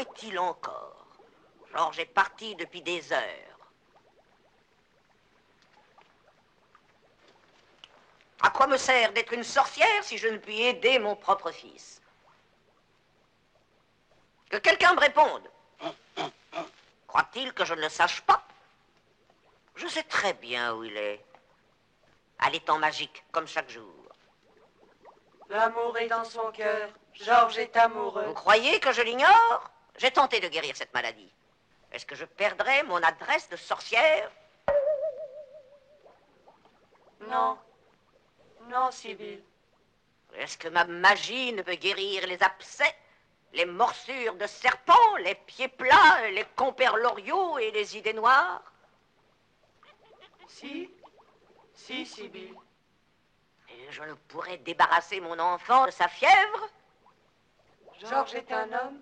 est-il encore? Georges est parti depuis des heures. À quoi me sert d'être une sorcière si je ne puis aider mon propre fils? Que quelqu'un me réponde. Croit-il que je ne le sache pas? Je sais très bien où il est. À l'étang magique, comme chaque jour. L'amour est dans son cœur. Georges est amoureux. Vous croyez que je l'ignore? J'ai tenté de guérir cette maladie. Est-ce que je perdrais mon adresse de sorcière? Non. Non, Sibylle. Est-ce que ma magie ne peut guérir les abcès, les morsures de serpents, les pieds plats, les compères loriots et les idées noires? Si. Si, Sibylle. Et je ne pourrais débarrasser mon enfant de sa fièvre? Georges est un homme,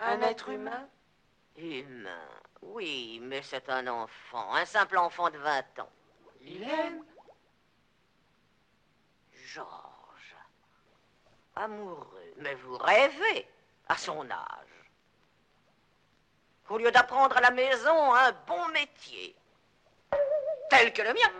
un être humain. Humain, oui, mais c'est un enfant, un simple enfant de 20 ans. Il aime. Georges, amoureux, mais vous rêvez à son âge. Au lieu d'apprendre à la maison un bon métier, tel que le mien.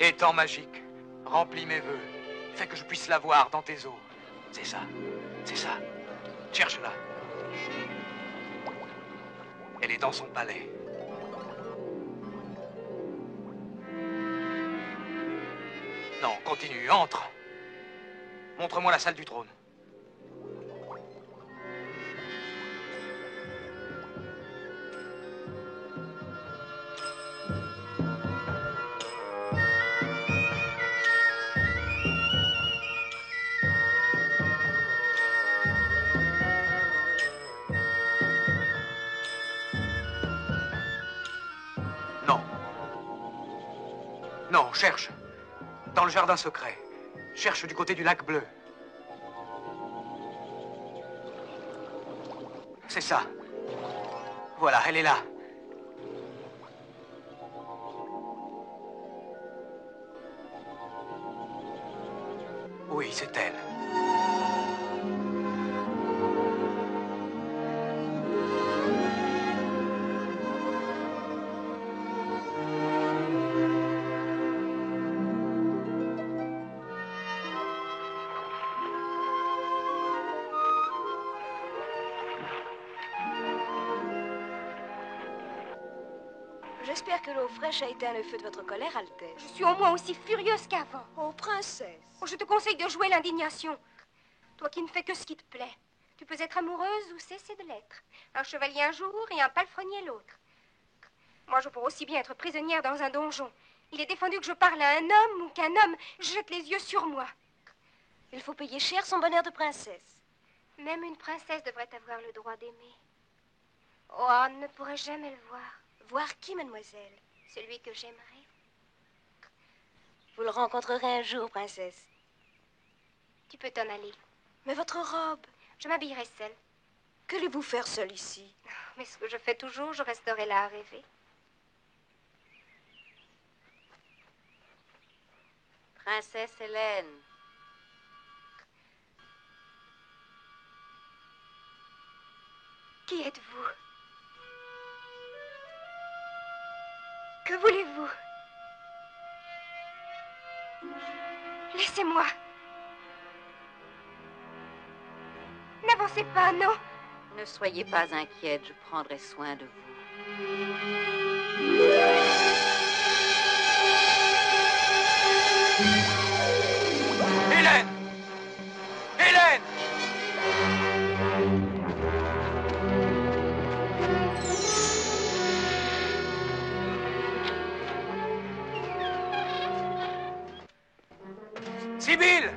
Étang magique, remplis mes vœux. Fais que je puisse la voir dans tes eaux. C'est ça, c'est ça. Cherche-la. Elle est dans son palais. Non, continue, entre. Montre-moi la salle du trône. Non. Non, cherche. Dans le jardin secret. Cherche du côté du lac bleu. C'est ça. Voilà, elle est là. Oui, c'est elle. J'espère que l'eau fraîche a éteint le feu de votre colère, Altesse. Je suis au moins aussi furieuse qu'avant. Oh, princesse. Oh, je te conseille de jouer l'indignation. Toi qui ne fais que ce qui te plaît. Tu peux être amoureuse ou cesser de l'être. Un chevalier un jour et un palefrenier l'autre. Moi, je pourrais aussi bien être prisonnière dans un donjon. Il est défendu que je parle à un homme ou qu'un homme jette les yeux sur moi. Il faut payer cher son bonheur de princesse. Même une princesse devrait avoir le droit d'aimer. Oh, on ne pourrait jamais le voir. Voir qui, mademoiselle? Celui que j'aimerais. Vous le rencontrerez un jour, princesse. Tu peux t'en aller. Mais votre robe? Je m'habillerai seule. Qu'allez-vous faire seule ici? Mais ce que je fais toujours, je resterai là à rêver. Princesse Hélène. Qui êtes-vous? Que voulez-vous? Laissez-moi. N'avancez pas, non. Ne soyez pas inquiète, je prendrai soin de vous. Hélène! Hélène! Sibylle!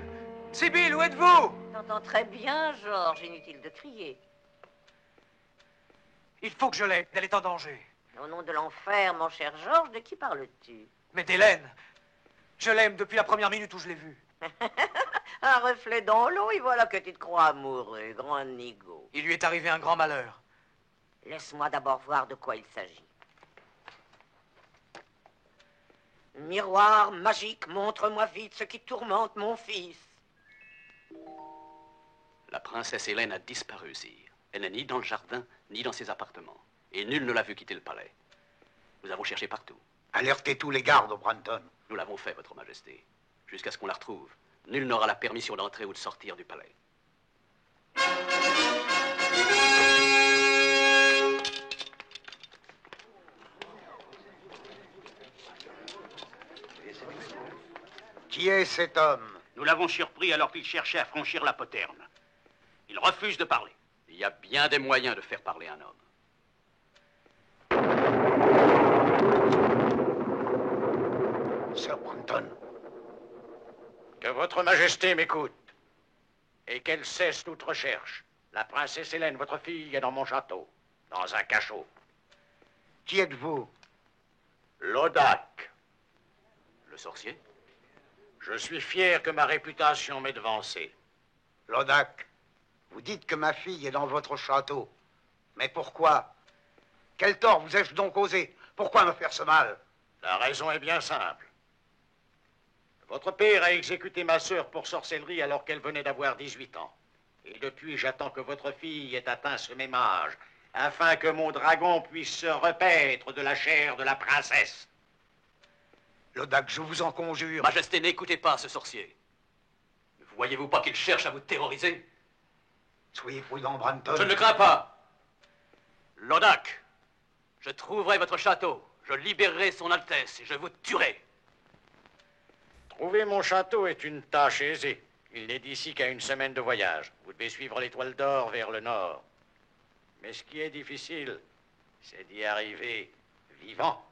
Sibylle, où êtes-vous? J'entends très bien, Georges, inutile de crier. Il faut que je l'aide, elle est en danger. Au nom de l'enfer, mon cher Georges, de qui parles-tu? Mais d'Hélène, je l'aime depuis la première minute où je l'ai vue. Un reflet dans l'eau, et voilà que tu te crois amoureux, grand nigaud. Il lui est arrivé un grand malheur. Laisse-moi d'abord voir de quoi il s'agit. Miroir magique, montre-moi vite ce qui tourmente mon fils. La princesse Hélène a disparu, sire. Elle n'est ni dans le jardin, ni dans ses appartements. Et nul ne l'a vu quitter le palais. Nous avons cherché partout. Alertez tous les gardes, Branton. Nous l'avons fait, votre majesté. Jusqu'à ce qu'on la retrouve. Nul n'aura la permission d'entrer ou de sortir du palais. Qui est cet homme? Nous l'avons surpris alors qu'il cherchait à franchir la poterne. Il refuse de parler. Il y a bien des moyens de faire parler un homme. Sir Branton. Que votre majesté m'écoute et qu'elle cesse toute recherche. La princesse Hélène, votre fille, est dans mon château, dans un cachot. Qui êtes-vous? Lodak. Le sorcier? Je suis fier que ma réputation m'ait devancé. Lodak, vous dites que ma fille est dans votre château. Mais pourquoi? Quel tort vous ai-je donc causé? Pourquoi me faire ce mal? La raison est bien simple. Votre père a exécuté ma sœur pour sorcellerie alors qu'elle venait d'avoir 18 ans. Et depuis, j'attends que votre fille ait atteint ce même âge, afin que mon dragon puisse se repaître de la chair de la princesse. Lodak, je vous en conjure. Majesté, n'écoutez pas ce sorcier. Ne voyez-vous pas qu'il cherche à vous terroriser? Soyez prudent, Branton. Je ne le crains pas. Lodak, je trouverai votre château, je libérerai son Altesse et je vous tuerai. Trouver mon château est une tâche aisée. Il n'est d'ici qu'à une semaine de voyage. Vous devez suivre l'étoile d'or vers le nord. Mais ce qui est difficile, c'est d'y arriver vivant.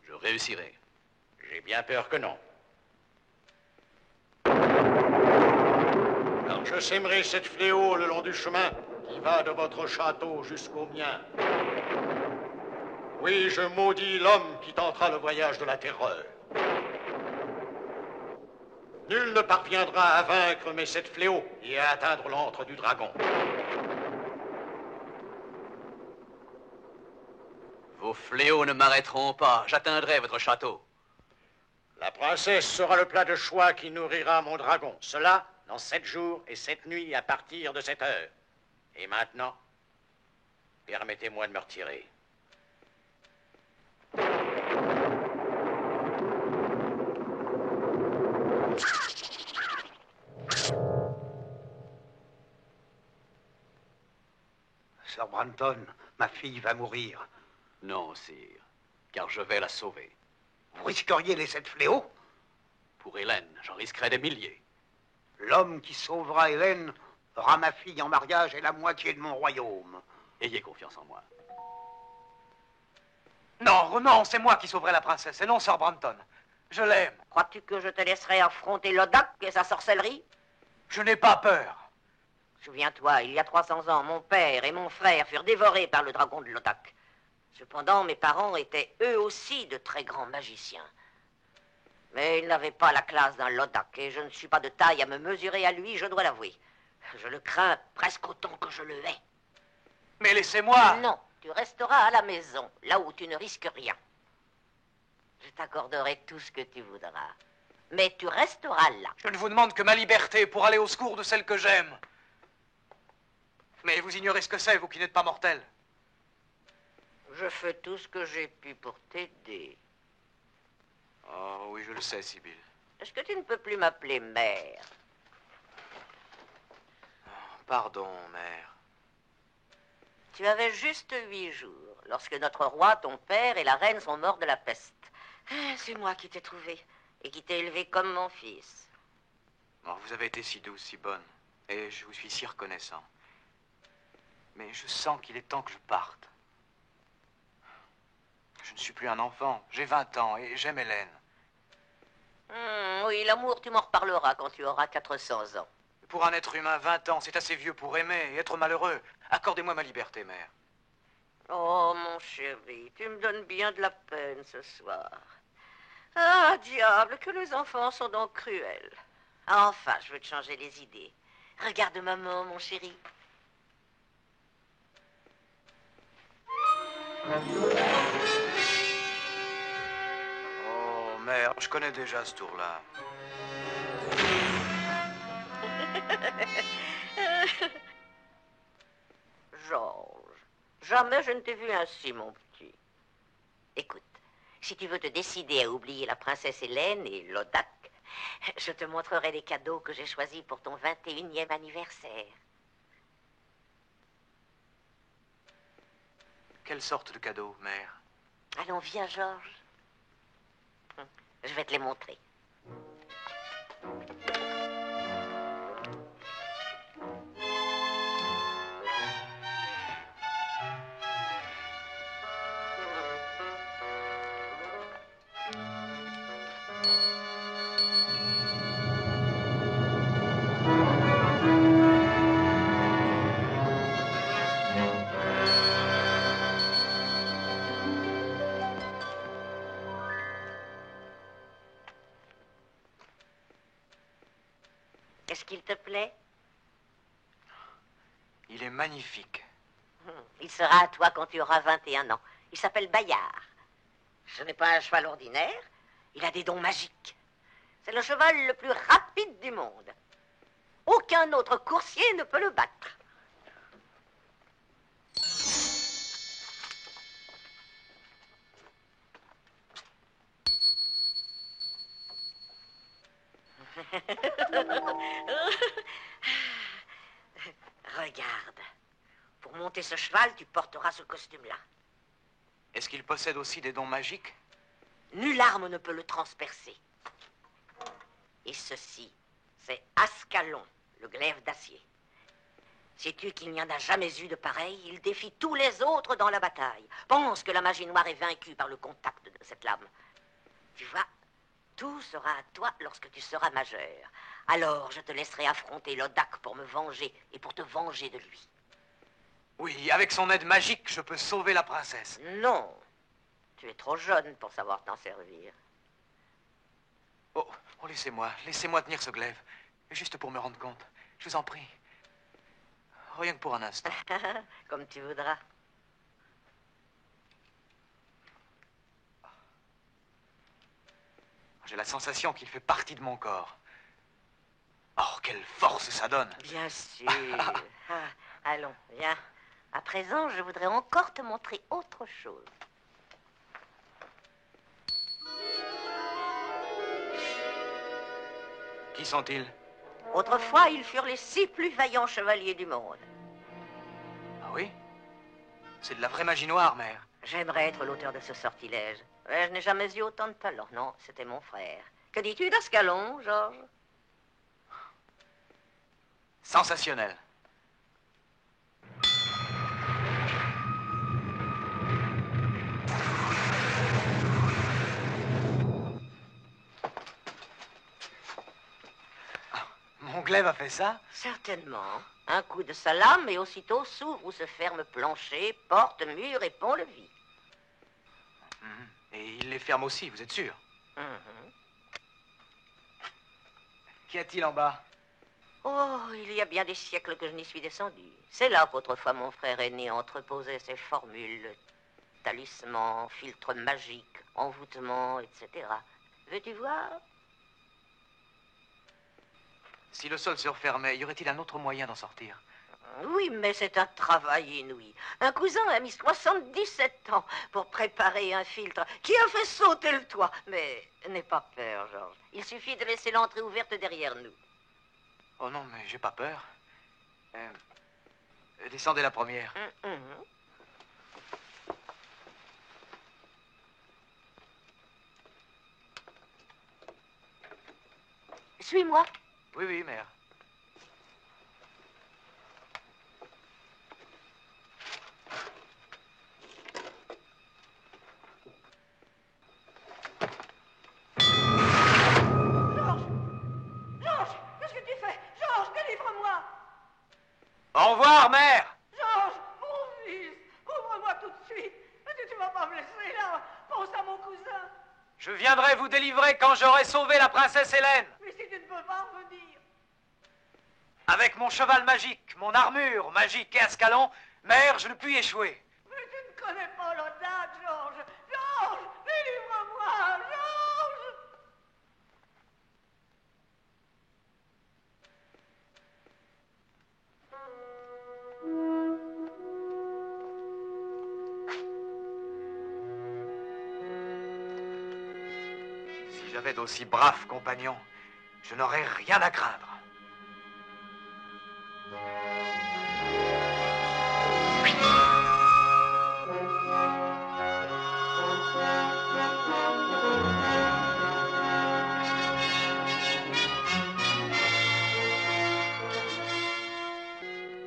Je réussirai. J'ai bien peur que non. Alors je sèmerai cette fléau le long du chemin qui va de votre château jusqu'au mien. Oui, je maudis l'homme qui tentera le voyage de la terreur. Nul ne parviendra à vaincre mes 7 fléaux et à atteindre l'antre du dragon. Vos fléaux ne m'arrêteront pas. J'atteindrai votre château. La princesse sera le plat de choix qui nourrira mon dragon. Cela dans 7 jours et 7 nuits à partir de cette heure. Et maintenant, permettez-moi de me retirer. Sir Branton, ma fille va mourir. Non, sire, car je vais la sauver. Vous risqueriez les 7 fléaux? Pour Hélène, j'en risquerai des milliers. L'homme qui sauvera Hélène aura ma fille en mariage et la moitié de mon royaume. Ayez confiance en moi. Non, non, c'est moi qui sauverai la princesse, et non Sir Branton. Je l'aime. Crois-tu que je te laisserai affronter Lodak et sa sorcellerie? Je n'ai pas peur. Souviens-toi, il y a 300 ans, mon père et mon frère furent dévorés par le dragon de Lodak. Cependant, mes parents étaient eux aussi de très grands magiciens. Mais ils n'avaient pas la classe d'un Lodak, et je ne suis pas de taille à me mesurer à lui, je dois l'avouer. Je le crains presque autant que je le hais. Mais laissez-moi. Non, tu resteras à la maison, là où tu ne risques rien. Je t'accorderai tout ce que tu voudras. Mais tu resteras là. Je ne vous demande que ma liberté pour aller au secours de celle que j'aime. Mais vous ignorez ce que c'est, vous qui n'êtes pas mortel. Je fais tout ce que j'ai pu pour t'aider. Oh oui, je le sais, Sibylle. Est-ce que tu ne peux plus m'appeler mère? Pardon, mère. Tu avais juste 8 jours, lorsque notre roi, ton père, et la reine sont morts de la peste. Ah, c'est moi qui t'ai trouvé, et qui t'ai élevé comme mon fils. Oh, vous avez été si douce, si bonne, et je vous suis si reconnaissant. Mais je sens qu'il est temps que je parte. Je ne suis plus un enfant, j'ai 20 ans, et j'aime Hélène. Oui, l'amour, tu m'en reparleras quand tu auras 400 ans. Pour un être humain, 20 ans, c'est assez vieux pour aimer et être malheureux. Accordez-moi ma liberté, mère. Oh, mon chéri, tu me donnes bien de la peine ce soir. Ah, diable, que les enfants sont donc cruels. Enfin, je veux te changer les idées. Regarde maman, mon chéri. Oh, mère, je connais déjà ce tour-là. Georges, jamais je ne t'ai vu ainsi, mon petit. Écoute, si tu veux te décider à oublier la princesse Hélène et Lodak, je te montrerai les cadeaux que j'ai choisis pour ton 21e anniversaire. Quelle sorte de cadeau, mère? Allons, viens, Georges. Je vais te les montrer. Est-ce qu'il te plaît? Il est magnifique. Il sera à toi quand tu auras 21 ans. Il s'appelle Bayard. Ce n'est pas un cheval ordinaire. Il a des dons magiques. C'est le cheval le plus rapide du monde. Aucun autre coursier ne peut le battre. Regarde. Pour monter ce cheval, tu porteras ce costume-là. Est-ce qu'il possède aussi des dons magiques? Nulle arme ne peut le transpercer. Et ceci, c'est Ascalon, le glaive d'acier. Sais-tu qu'il n'y en a jamais eu de pareil? Il défie tous les autres dans la bataille. Pense que la magie noire est vaincue par le contact de cette lame. Tu vois, tout sera à toi lorsque tu seras majeur. Alors je te laisserai affronter Lodak pour me venger et pour te venger de lui. Oui, avec son aide magique, je peux sauver la princesse. Non, tu es trop jeune pour savoir t'en servir. Oh, laissez-moi tenir ce glaive. Juste pour me rendre compte. Je vous en prie. Rien que pour un instant. Comme tu voudras. J'ai la sensation qu'il fait partie de mon corps. Oh, quelle force ça donne! Bien sûr. Allons, viens. À présent, je voudrais encore te montrer autre chose. Qui sont-ils? Autrefois, ils furent les 6 plus vaillants chevaliers du monde. Ah oui? C'est de la vraie magie noire, mère. J'aimerais être l'auteur de ce sortilège. Mais je n'ai jamais eu autant de talent. Non, c'était mon frère. Que dis-tu d'Ascalon, Georges? Sensationnel. Mon glaive a fait ça? Certainement. Un coup de sa lame et aussitôt s'ouvre ou se ferme plancher, porte, mur et pont-levis. Et il les ferme aussi, vous êtes sûr? Qu'y a-t-il en bas? Oh, il y a bien des siècles que je n'y suis descendu. C'est là qu'autrefois mon frère aîné entreposait ses formules, talismans, filtres magiques, envoûtements, etc. Veux-tu voir? Si le sol se refermait, y aurait-il un autre moyen d'en sortir? Oui, mais c'est un travail inouï. Un cousin a mis 77 ans pour préparer un filtre qui a fait sauter le toit. Mais n'aie pas peur, Georges. Il suffit de laisser l'entrée ouverte derrière nous. Oh non, mais j'ai pas peur. Descendez la première. Suis-moi. Oui, oui, mère. Georges, qu'est-ce que tu fais? Georges, délivre-moi! Au revoir, mère! Georges, mon fils, ouvre-moi tout de suite. Tu vas pas me laisser là. Pense à mon cousin. Je viendrai vous délivrer quand j'aurai sauvé la princesse Hélène. Mais si tu ne peux pas revenir. Avec mon cheval magique, mon armure magique et Ascalon, mère, je ne puis échouer. Mais tu ne connais pas l'audace, Georges. Georges, délivre-moi, Georges. Si j'avais d'aussi braves compagnons, je n'aurais rien à craindre.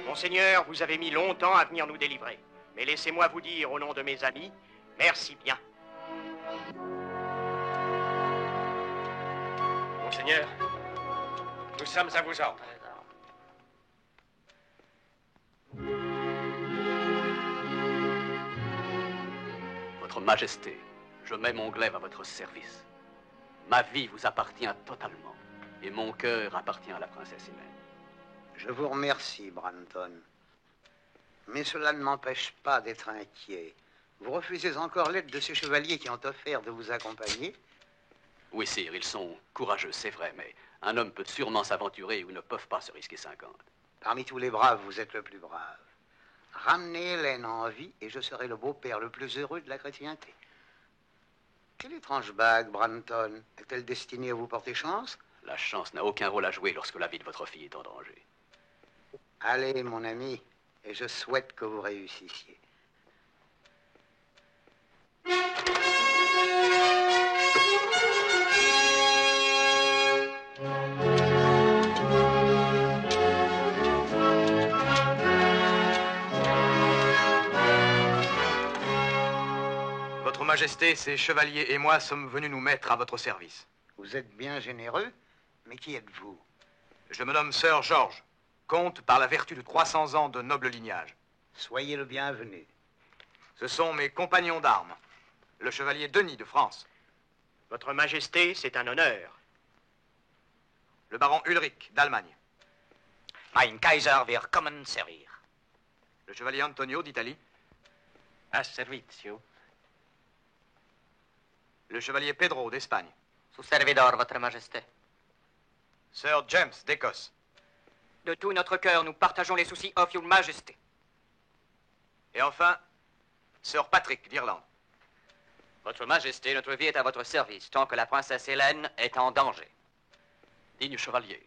Monseigneur, vous avez mis longtemps à venir nous délivrer. Mais laissez-moi vous dire, au nom de mes amis, merci bien. Monseigneur, nous sommes à vos ordres. Votre Majesté, je mets mon glaive à votre service. Ma vie vous appartient totalement, et mon cœur appartient à la princesse Hélène. Je vous remercie, Branton. Mais cela ne m'empêche pas d'être inquiet. Vous refusez encore l'aide de ces chevaliers qui ont offert de vous accompagner? Oui, sire, ils sont courageux, c'est vrai, mais un homme peut sûrement s'aventurer où ils ne peuvent pas se risquer 50. Parmi tous les braves, vous êtes le plus brave. Ramenez Hélène en vie et je serai le beau-père le plus heureux de la chrétienté. Quelle étrange bague, Branton. Est-elle destinée à vous porter chance? La chance n'a aucun rôle à jouer lorsque la vie de votre fille est en danger. Allez, mon ami, et je souhaite que vous réussissiez. Votre Majesté, ces chevaliers et moi sommes venus nous mettre à votre service. Vous êtes bien généreux, mais qui êtes-vous? Je me nomme Sir George, comte par la vertu de 300 ans de noble lignage. Soyez le bienvenu. Ce sont mes compagnons d'armes, le chevalier Denis de France. Votre Majesté, c'est un honneur. Le baron Ulrich d'Allemagne. Mein Kaiser, wir kommen servir. Le chevalier Antonio d'Italie. A servizio. Le chevalier Pedro d'Espagne. Su servidor, Votre Majesté. Sir James d'Écosse. De tout notre cœur, nous partageons les soucis of Your Majesty. Et enfin, Sir Patrick d'Irlande. Votre Majesté, notre vie est à votre service, tant que la princesse Hélène est en danger. Digne chevalier,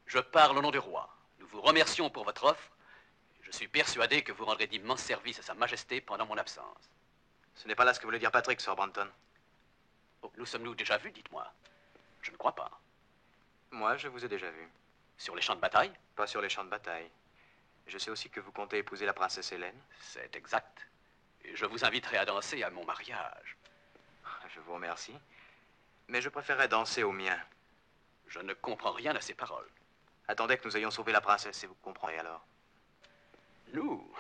je parle au nom du roi. Nous vous remercions pour votre offre. Je suis persuadé que vous rendrez d'immenses services à Sa Majesté pendant mon absence. Ce n'est pas là ce que voulait dire Patrick, Sir Branton. Oh, nous sommes-nous déjà vus, dites-moi? Je ne crois pas. Moi, je vous ai déjà vu. Sur les champs de bataille? Pas sur les champs de bataille. Je sais aussi que vous comptez épouser la princesse Hélène. C'est exact. Et je vous inviterai à danser à mon mariage. Je vous remercie. Mais je préférerais danser au mien. Je ne comprends rien à ces paroles. Attendez que nous ayons sauvé la princesse et vous comprendrez alors. Nous?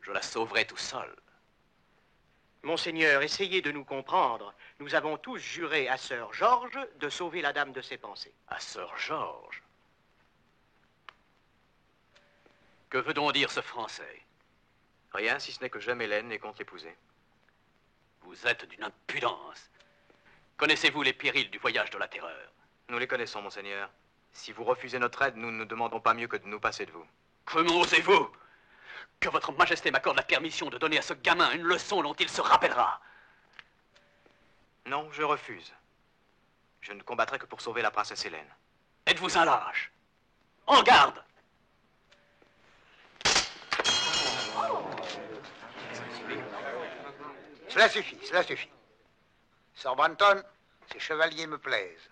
Je la sauverai tout seul. Monseigneur, essayez de nous comprendre. Nous avons tous juré à Sir George de sauver la dame de ses pensées. À Sir George? Que veut donc dire ce Français? Rien, si ce n'est que j'aime Hélène et compte l'épouser. Vous êtes d'une impudence. Connaissez-vous les périls du voyage de la terreur? Nous les connaissons, monseigneur. Si vous refusez notre aide, nous ne demandons pas mieux que de nous passer de vous. Comment osez-vous? Que votre Majesté m'accorde la permission de donner à ce gamin une leçon dont il se rappellera. Non, je refuse. Je ne combattrai que pour sauver la princesse Hélène. Êtes-vous un lâche? En garde! Cela suffit, cela suffit. Sir Branton, ces chevaliers me plaisent.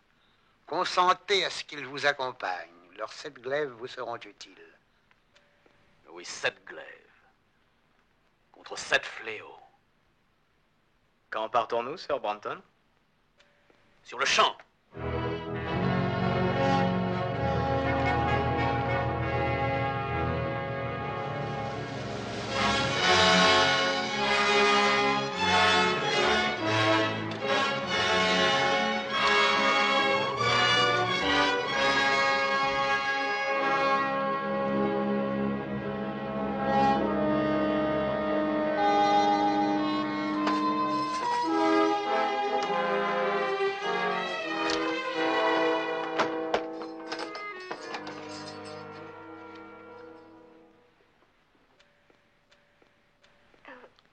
Consentez à ce qu'ils vous accompagnent. Leurs 7 glaives vous seront utiles. Oui, 7 glaives. Contre 7 fléaux. Quand partons-nous, Sir Branton? Sur le champ.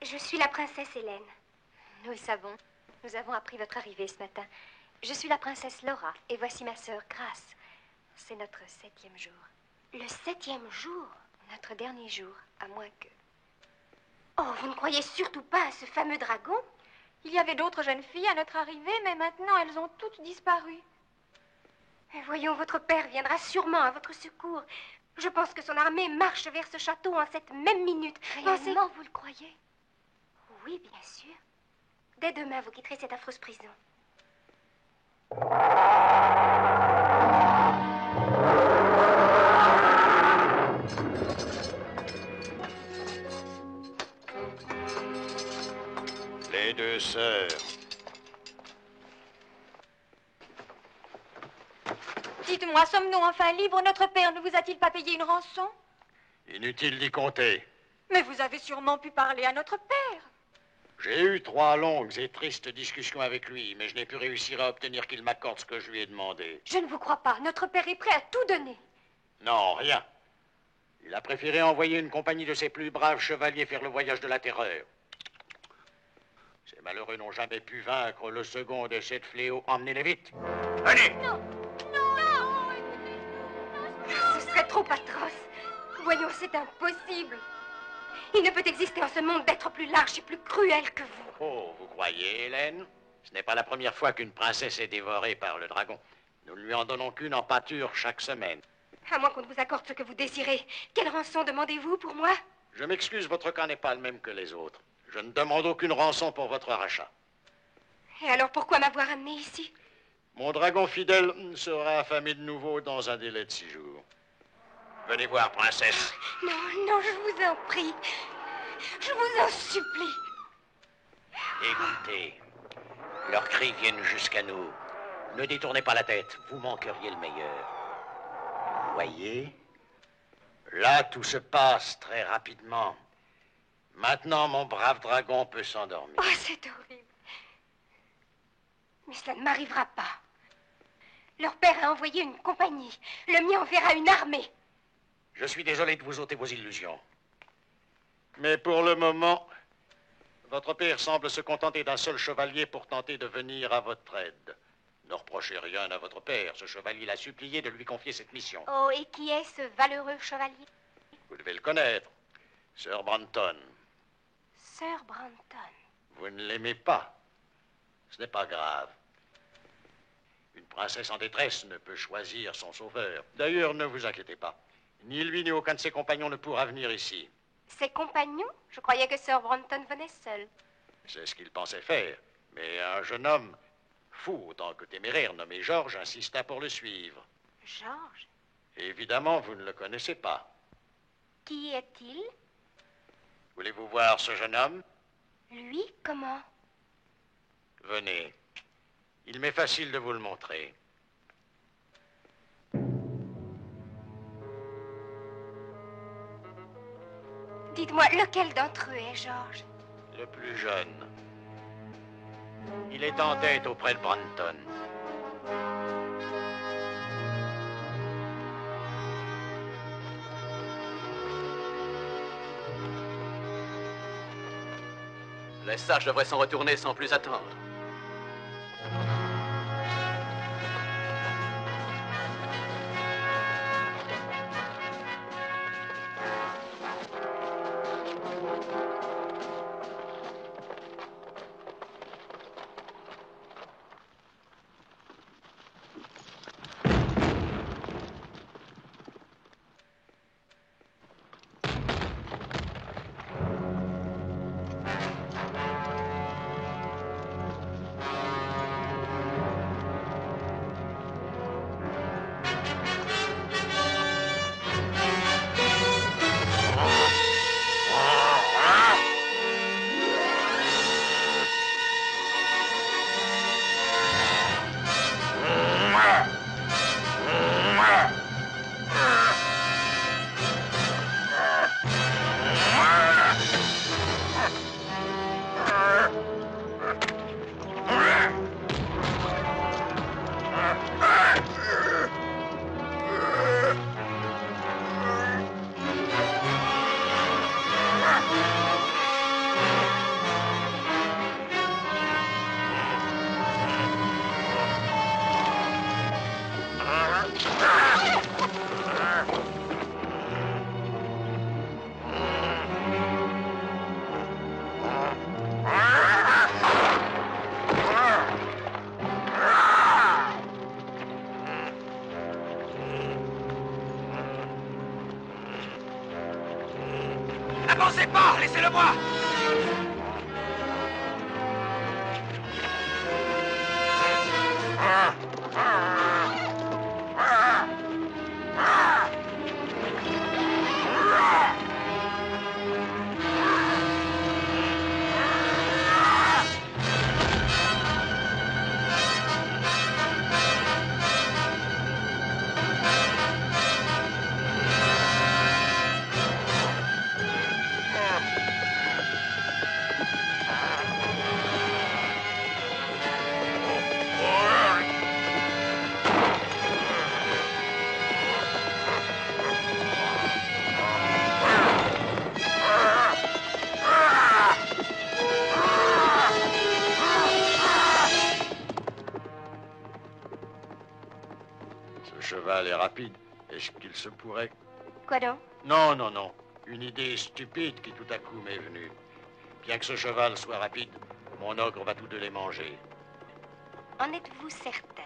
Je suis la princesse Hélène. Nous le savons. Nous avons appris votre arrivée ce matin. Je suis la princesse Laura et voici ma sœur Grace. C'est notre 7e jour. Le 7e jour? Notre dernier jour, à moins que... Oh, vous ne croyez surtout pas à ce fameux dragon? Il y avait d'autres jeunes filles à notre arrivée, mais maintenant elles ont toutes disparu. Et voyons, votre père viendra sûrement à votre secours. Je pense que son armée marche vers ce château en cette même minute. Réellement, vous le croyez? Oui, bien sûr. Dès demain, vous quitterez cette affreuse prison. Les deux sœurs. Dites-moi, sommes-nous enfin libres? Notre père ne vous a-t-il pas payé une rançon? Inutile d'y compter. Mais vous avez sûrement pu parler à notre père. J'ai eu 3 longues et tristes discussions avec lui, mais je n'ai pu réussir à obtenir qu'il m'accorde ce que je lui ai demandé. Je ne vous crois pas. Notre père est prêt à tout donner. Non, rien. Il a préféré envoyer une compagnie de ses plus braves chevaliers faire le voyage de la terreur. Ces malheureux n'ont jamais pu vaincre le second de cette fléau. Emmenez-les vite. Allez! Non, non, non! Ce serait trop atroce. Voyons, c'est impossible. Il ne peut exister en ce monde d'être plus large et plus cruel que vous. Oh, vous croyez, Hélène? Ce n'est pas la première fois qu'une princesse est dévorée par le dragon. Nous ne lui en donnons qu'une en pâture chaque semaine. À moins qu'on ne vous accorde ce que vous désirez. Quelle rançon demandez-vous pour moi? Je m'excuse, votre cas n'est pas le même que les autres. Je ne demande aucune rançon pour votre rachat. Et alors pourquoi m'avoir amené ici? Mon dragon fidèle sera affamé de nouveau dans un délai de 6 jours. Venez voir, princesse. Non, non, je vous en prie. Je vous en supplie. Écoutez, leurs cris viennent jusqu'à nous. Ne détournez pas la tête, vous manqueriez le meilleur. Voyez, là, tout se passe très rapidement. Maintenant, mon brave dragon peut s'endormir. Oh, c'est horrible. Mais cela ne m'arrivera pas. Leur père a envoyé une compagnie. Le mien enverra une armée. Je suis désolé de vous ôter vos illusions. Mais pour le moment, votre père semble se contenter d'un seul chevalier pour tenter de venir à votre aide. Ne reprochez rien à votre père. Ce chevalier l'a supplié de lui confier cette mission. Oh, et qui est ce valeureux chevalier? Vous devez le connaître, Sir Brandon. Sir Brandon. Vous ne l'aimez pas. Ce n'est pas grave. Une princesse en détresse ne peut choisir son sauveur. D'ailleurs, ne vous inquiétez pas. Ni lui ni aucun de ses compagnons ne pourra venir ici. Ses compagnons? Je croyais que Sir Brandon venait seul. C'est ce qu'il pensait faire. Mais un jeune homme, fou autant que téméraire, nommé Georges, insista pour le suivre. Georges? Évidemment, vous ne le connaissez pas. Qui est-il? Voulez-vous voir ce jeune homme? Lui, comment? Venez. Il m'est facile de vous le montrer. Dites-moi, lequel d'entre eux est Georges? Le plus jeune. Il est en tête auprès de Brandon. Les sages devraient s'en retourner sans plus attendre. N'avancez pas, laissez-le moi. Ce cheval est rapide. Est-ce qu'il se pourrait... Quoi donc? Non, non, non. Une idée stupide qui tout à coup m'est venue. Bien que ce cheval soit rapide, mon ogre va tous deux les manger. En êtes-vous certain?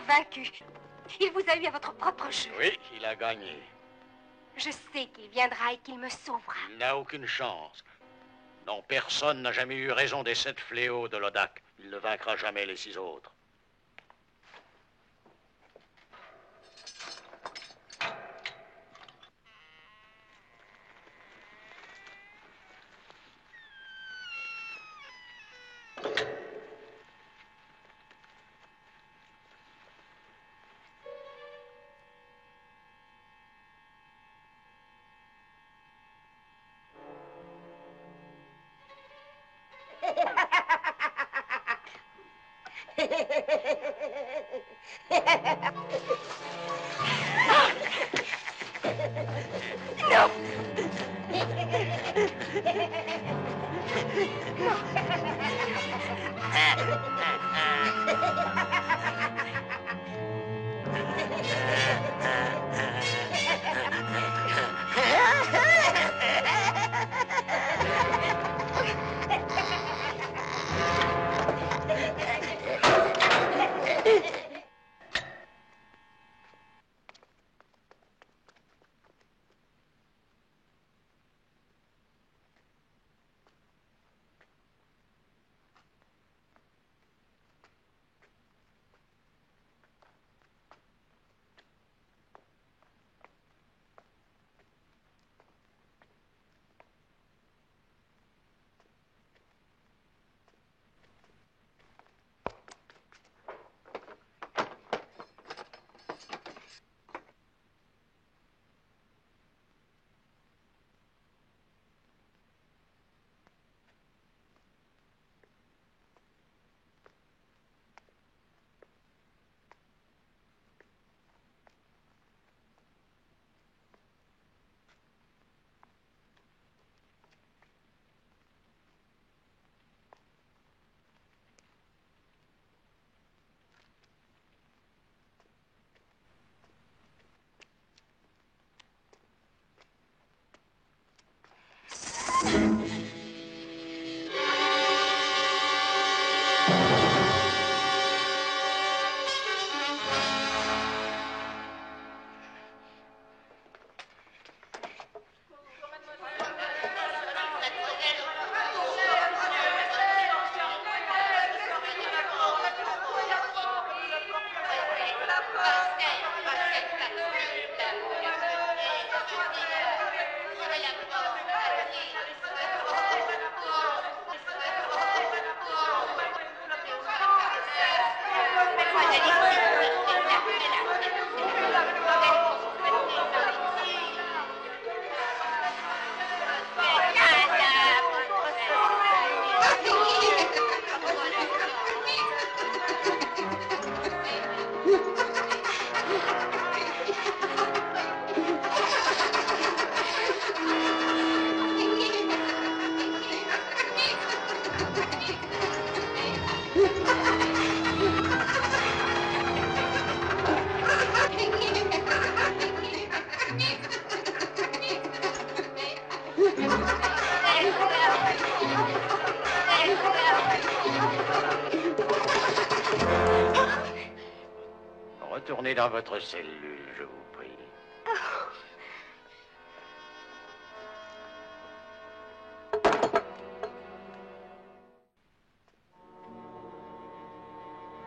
Vaincu. Il vous a eu à votre propre jeu. Oui, il a gagné. Je sais qu'il viendra et qu'il me sauvera. Il n'a aucune chance. Non, personne n'a jamais eu raison des 7 fléaux de Lodak. Il ne vaincra jamais les 6 autres. Retournez dans votre cellule, je vous prie.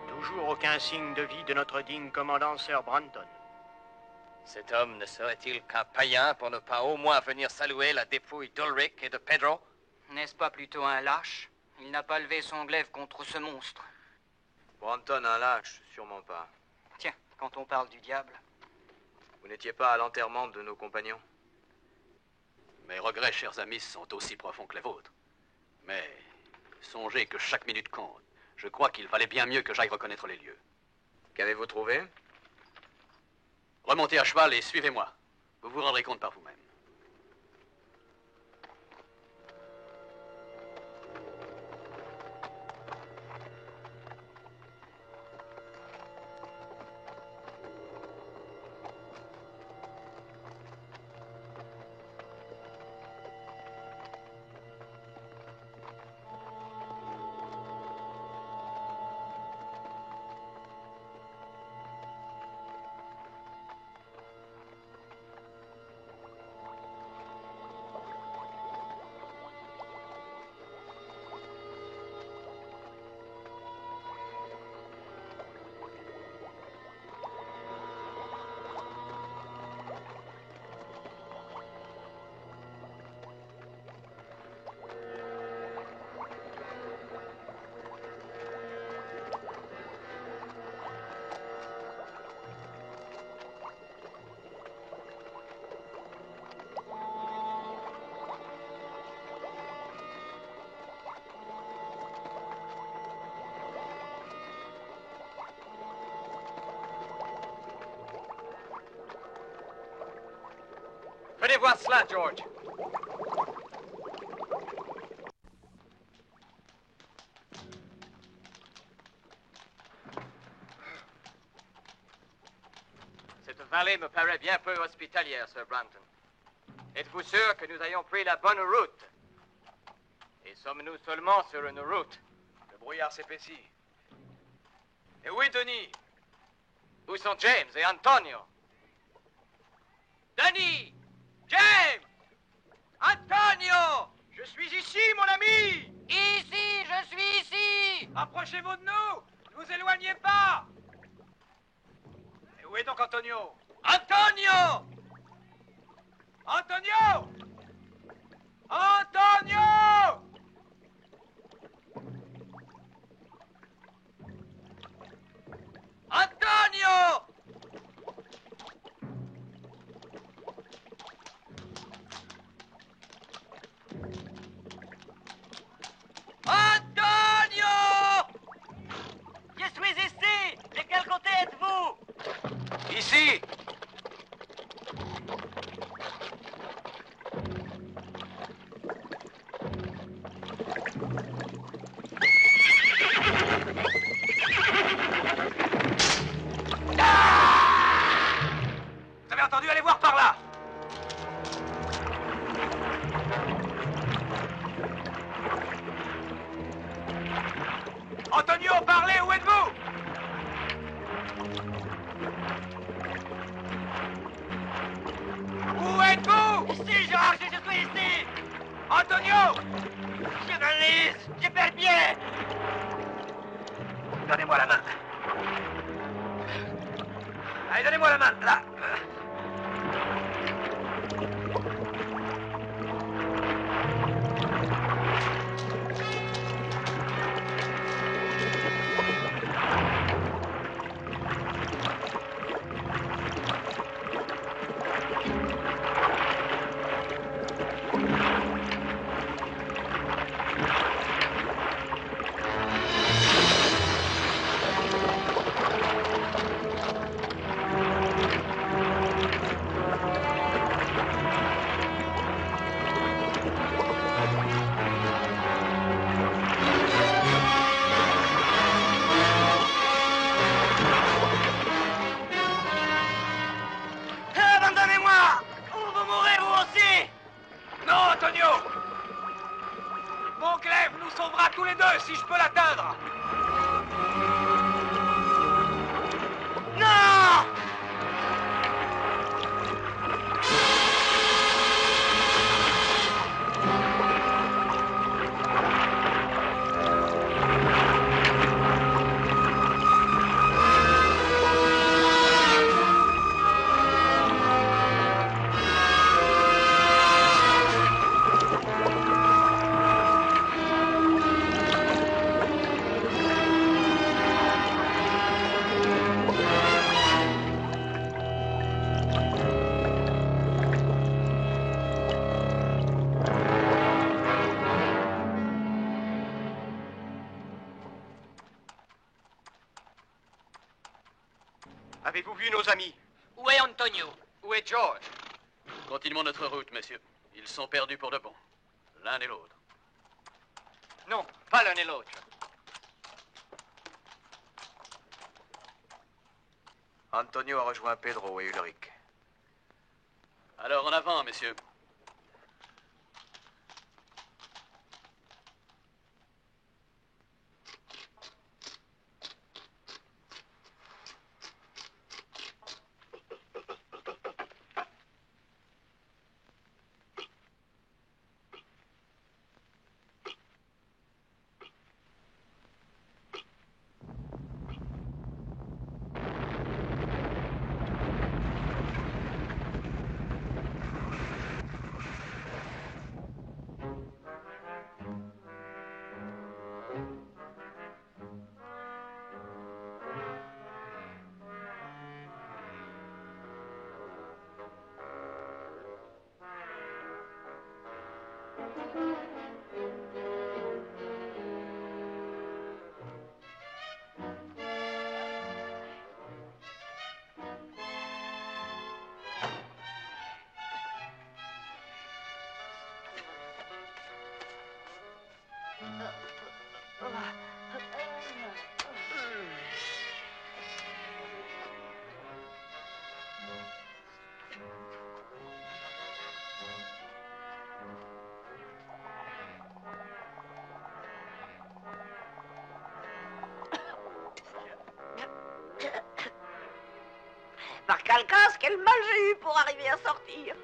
Toujours aucun signe de vie de notre digne commandant Sir Brandon. Cet homme ne serait-il qu'un païen pour ne pas au moins venir saluer la dépouille d'Ulrich et de Pedro? N'est-ce pas plutôt un lâche? Il n'a pas levé son glaive contre ce monstre. Brandon, un lâche, sûrement pas. Tiens, quand on parle du diable... Vous n'étiez pas à l'enterrement de nos compagnons? Mes regrets, chers amis, sont aussi profonds que les vôtres. Mais songez que chaque minute compte. Je crois qu'il valait bien mieux que j'aille reconnaître les lieux. Qu'avez-vous trouvé? Remontez à cheval et suivez-moi. Vous vous rendrez compte par vous-même. Venez voir cela, George. Cette vallée me paraît bien peu hospitalière, Sir Brandon. Êtes-vous sûr que nous ayons pris la bonne route? Et sommes-nous seulement sur une route? Le brouillard s'épaissit. Et où est Denis? Où sont James et Antonio? Denis! James! Antonio! Je suis ici, mon ami! Ici, je suis ici! Approchez-vous de nous! Ne vous éloignez pas! Et où est donc Antonio? Antonio! Antonio! Antonio! Antonio! Antonio! Je suis ici! De quel côté êtes-vous? Ici! Vous avez entendu? Allez voir par là! Antonio, parlez, où êtes-vous? Où êtes-vous? Ici, Georges, je suis ici! Antonio! Chevalier, je perds pied! Donnez-moi la main. Allez, donnez-moi la main, là. Abandonnez-moi! Ou vous mourrez vous aussi! Non, Antonio! Mon glaive nous sauvera tous les deux si je peux l'atteindre! Non! Avez-vous vu nos amis? Où est Antonio? Où est George? Continuons notre route, messieurs. Ils sont perdus pour de bon. L'un et l'autre. Non, pas l'un et l'autre. Antonio a rejoint Pedro et Ulrich. Alors en avant, messieurs. Par Calcas, quel mal j'ai eu pour arriver à sortir.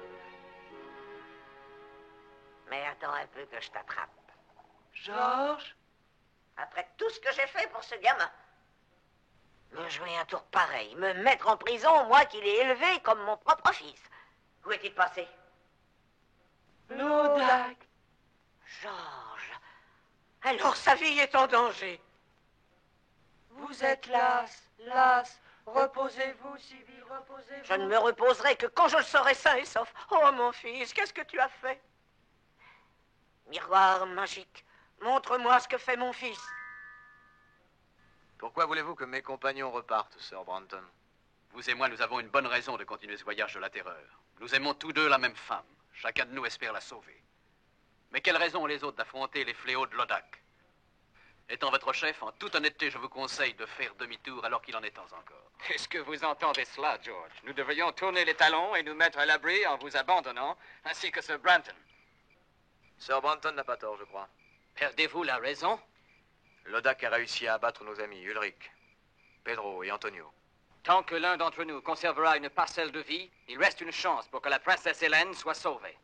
Mais attends un peu que je t'attrape. Georges? Après tout ce que j'ai fait pour ce gamin. Me jouer un tour pareil, me mettre en prison, moi qui l'ai élevé comme mon propre fils. Où est-il passé? L'Audac. Georges. Alors sa vie est en danger. Vous êtes las. Reposez-vous, Sylvie, reposez-vous. Je ne me reposerai que quand je le serai sain et sauf. Oh, mon fils, qu'est-ce que tu as fait? Miroir magique, montre-moi ce que fait mon fils. Pourquoi voulez-vous que mes compagnons repartent, Sir Branton? Vous et moi, nous avons une bonne raison de continuer ce voyage de la terreur. Nous aimons tous deux la même femme. Chacun de nous espère la sauver. Mais quelle raison ont les autres d'affronter les fléaux de l'Audac? Étant votre chef, en toute honnêteté, je vous conseille de faire demi-tour alors qu'il en est temps encore. Est-ce que vous entendez cela, George? Nous devrions tourner les talons et nous mettre à l'abri en vous abandonnant, ainsi que Sir Branton. Sir Branton n'a pas tort, je crois. Perdez-vous la raison? L'Audac a réussi à abattre nos amis Ulrich, Pedro et Antonio. Tant que l'un d'entre nous conservera une parcelle de vie, il reste une chance pour que la princesse Hélène soit sauvée.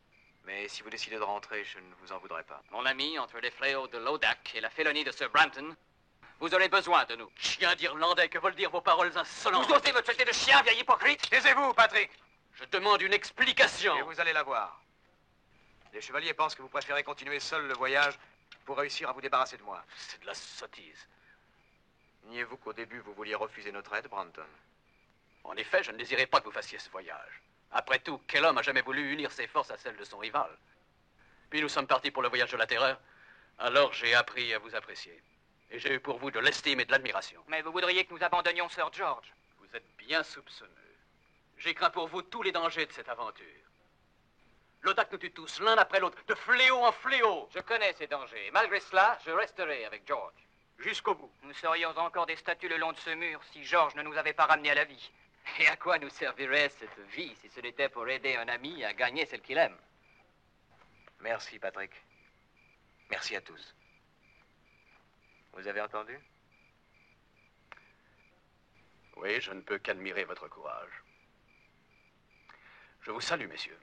Mais si vous décidez de rentrer, je ne vous en voudrais pas. Mon ami, entre les fléaux de l'Audac et la félonie de Sir Branton, vous aurez besoin de nous. Chien d'Irlandais, que veulent dire vos paroles insolentes? Vous osez me traiter de chien, vieil hypocrite? Taisez-vous, Patrick! Je demande une explication. Et vous allez la voir. Les chevaliers pensent que vous préférez continuer seul le voyage pour réussir à vous débarrasser de moi. C'est de la sottise. Niez-vous qu'au début, vous vouliez refuser notre aide, Branton? En effet, je ne désirais pas que vous fassiez ce voyage. Après tout, quel homme a jamais voulu unir ses forces à celles de son rival? Puis nous sommes partis pour le voyage de la terreur. Alors j'ai appris à vous apprécier. Et j'ai eu pour vous de l'estime et de l'admiration. Mais vous voudriez que nous abandonnions Sir George? Vous êtes bien soupçonneux. J'ai craint pour vous tous les dangers de cette aventure. L'Audac nous tue tous, l'un après l'autre, de fléau en fléau. Je connais ces dangers. Malgré cela, je resterai avec George. Jusqu'au bout. Nous serions encore des statues le long de ce mur si George ne nous avait pas ramenés à la vie. Et à quoi nous servirait cette vie si ce n'était pour aider un ami à gagner celle qu'il aime? Merci, Patrick. Merci à tous. Vous avez entendu? Oui, je ne peux qu'admirer votre courage. Je vous salue, messieurs.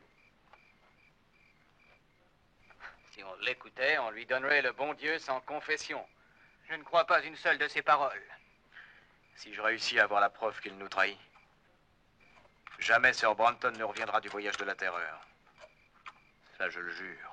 Si on l'écoutait, on lui donnerait le bon Dieu sans confession. Je ne crois pas une seule de ses paroles. Si je réussis à avoir la preuve qu'il nous trahit, jamais Sir Branton ne reviendra du voyage de la terreur. Ça, je le jure.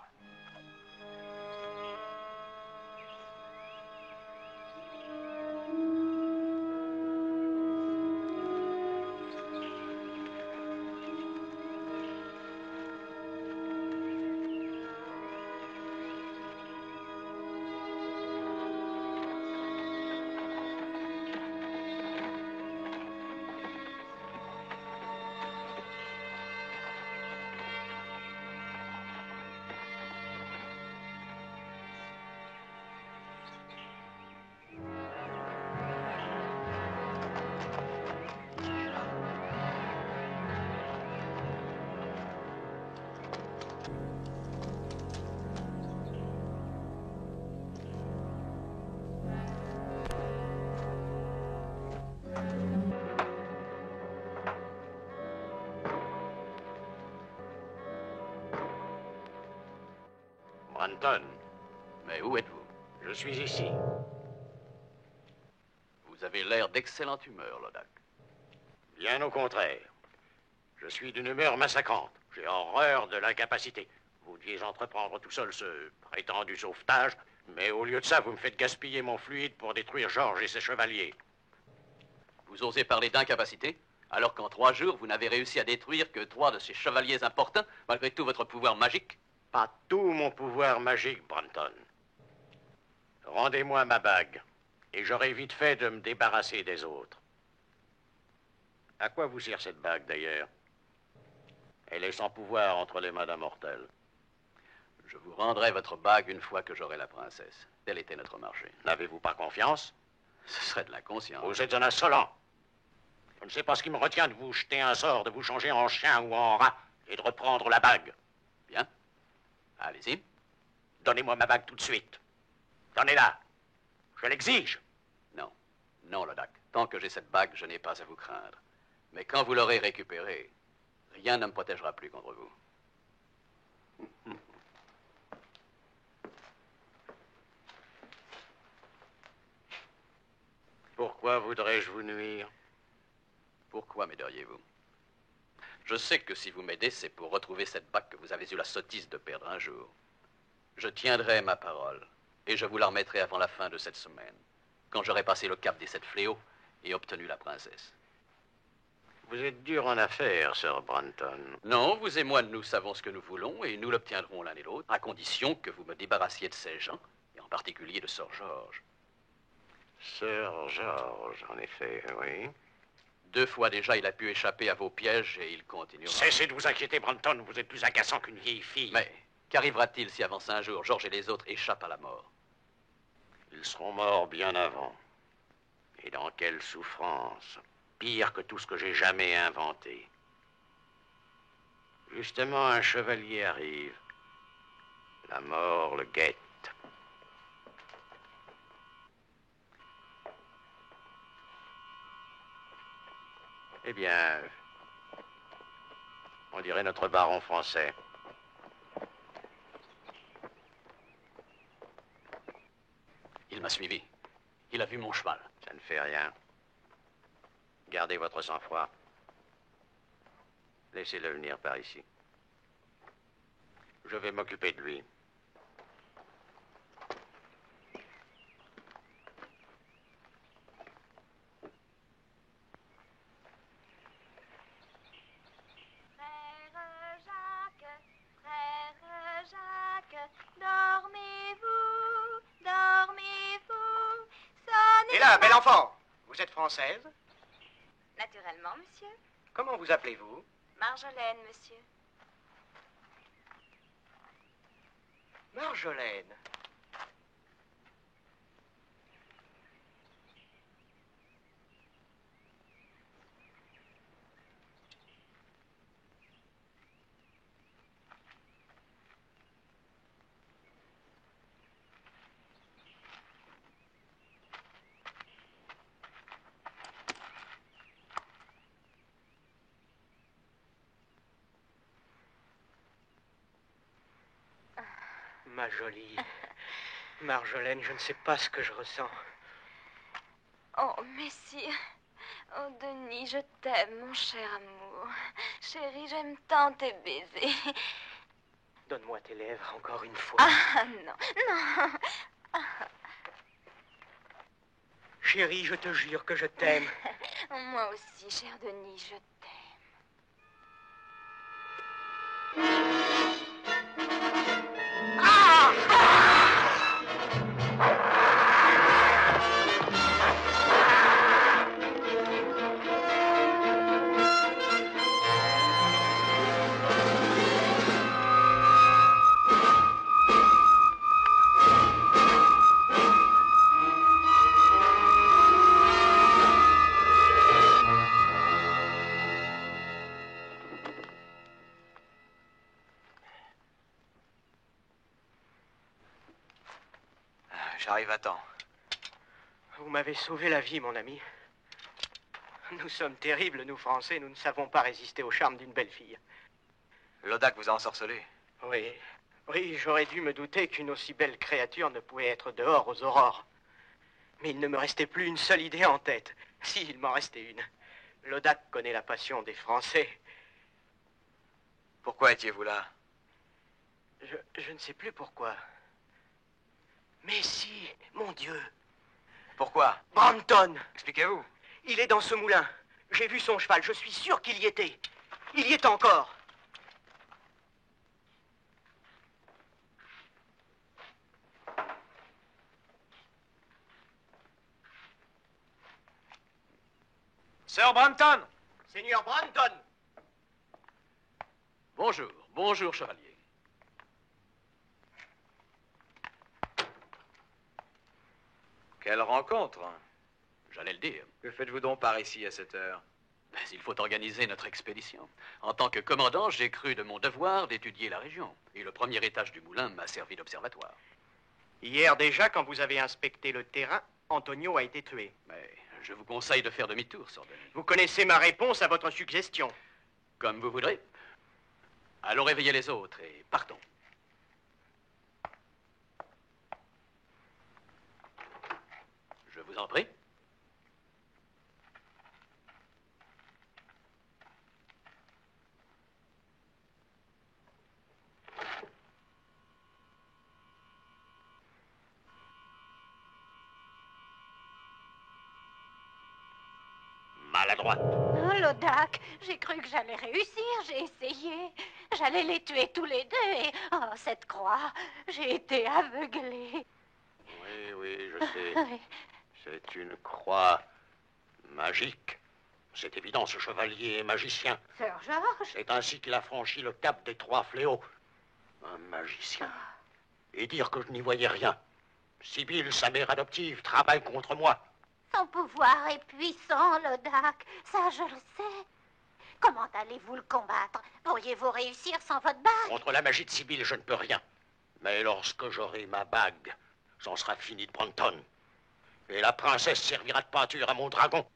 Brunton. Mais où êtes-vous? Je suis ici. Vous avez l'air d'excellente humeur, Lodak. Bien au contraire. Je suis d'une humeur massacrante. J'ai horreur de l'incapacité. Vous deviez entreprendre tout seul ce prétendu sauvetage, mais au lieu de ça, vous me faites gaspiller mon fluide pour détruire Georges et ses chevaliers. Vous osez parler d'incapacité, alors qu'en 3 jours, vous n'avez réussi à détruire que 3 de ces chevaliers importants, malgré tout votre pouvoir magique? Pas tout mon pouvoir magique, Brunton. Rendez-moi ma bague, et j'aurai vite fait de me débarrasser des autres. À quoi vous sert cette bague, d'ailleurs? Elle est sans pouvoir entre les mains d'un mortel. Je vous rendrai votre bague une fois que j'aurai la princesse. Tel était notre marché. N'avez-vous pas confiance? Ce serait de l'inconscience. Vous êtes un insolent. Je ne sais pas ce qui me retient de vous jeter un sort, de vous changer en chien ou en rat, et de reprendre la bague. Bien. Allez-y. Donnez-moi ma bague tout de suite. Donnez-la. Je l'exige. Non. Non, Lodak. Tant que j'ai cette bague, je n'ai pas à vous craindre. Mais quand vous l'aurez récupérée, rien ne me protégera plus contre vous. Pourquoi voudrais-je vous nuire? Pourquoi m'aideriez-vous? Je sais que si vous m'aidez, c'est pour retrouver cette bague que vous avez eu la sottise de perdre un jour. Je tiendrai ma parole, et je vous la remettrai avant la fin de cette semaine, quand j'aurai passé le cap des 7 fléaux et obtenu la princesse. Vous êtes dur en affaires, Sir Brunton. Non, vous et moi, nous savons ce que nous voulons, et nous l'obtiendrons l'un et l'autre, à condition que vous me débarrassiez de ces gens, et en particulier de Sir George. Sir George, en effet, oui. 2 fois déjà, il a pu échapper à vos pièges et il continuera. Cessez de vous inquiéter, Brunton. Vous êtes plus agaçant qu'une vieille fille. Mais qu'arrivera-t-il si avant 5 jours, George et les autres échappent à la mort? Ils seront morts bien avant. Et dans quelle souffrance. Pire que tout ce que j'ai jamais inventé. Justement, un chevalier arrive. La mort le guette. Eh bien, on dirait notre baron français. Il m'a suivi. Il a vu mon cheval. Ça ne fait rien. Gardez votre sang-froid. Laissez-le venir par ici. Je vais m'occuper de lui. Et là, bel enfant, vous êtes française? Naturellement, monsieur. Comment vous appelez-vous? Marjolaine, monsieur. Marjolaine. Ma jolie. Marjolaine, je ne sais pas ce que je ressens. Oh, messire. Oh, Denis, je t'aime, mon cher amour. Chérie, j'aime tant tes baisers. Donne-moi tes lèvres encore une fois. Ah, non, non. Ah. Chérie, je te jure que je t'aime. Moi aussi, cher Denis, je t'aime. J'arrive à temps. Vous m'avez sauvé la vie, mon ami. Nous sommes terribles, nous Français. Nous ne savons pas résister au charme d'une belle fille. Lodak vous a ensorcelé. Oui, Oui, j'aurais dû me douter qu'une aussi belle créature ne pouvait être dehors aux aurores. Mais il ne me restait plus une seule idée en tête. Si, il m'en restait une. Lodak connaît la passion des Français. Pourquoi étiez-vous là? Je ne sais plus pourquoi. Mais si, mon Dieu. Pourquoi? Brampton. Expliquez-vous. Il est dans ce moulin. J'ai vu son cheval, je suis sûr qu'il y était. Il y est encore. Sir Brampton! Seigneur Brampton! Bonjour, bonjour, chevalier. Quelle rencontre! J'allais le dire. Que faites-vous donc par ici à cette heure? Mais il faut organiser notre expédition. En tant que commandant, j'ai cru de mon devoir d'étudier la région. Et le premier étage du moulin m'a servi d'observatoire. Hier déjà, quand vous avez inspecté le terrain, Antonio a été tué. Mais je vous conseille de faire demi-tour, Sir Denis. Vous connaissez ma réponse à votre suggestion. Comme vous voudrez. Allons réveiller les autres et partons. Je vous en prie. Maladroite. Oh, Lodak, j'ai cru que j'allais réussir, j'ai essayé. J'allais les tuer tous les deux et... Oh, cette croix, j'ai été aveuglée. Oui, oui, je sais. Oui. C'est une croix magique. C'est évident, ce chevalier est magicien. Sir George? C'est ainsi qu'il a franchi le cap des 3 fléaux. Un magicien. Et dire que je n'y voyais rien. Sibylle, sa mère adoptive, travaille contre moi. Son pouvoir est puissant, Lodak. Ça, je le sais. Comment allez-vous le combattre? Pourriez-vous réussir sans votre bague? Contre la magie de Sibylle, je ne peux rien. Mais lorsque j'aurai ma bague, c'en sera fini de Brampton. Et la princesse servira de pâture à mon dragon.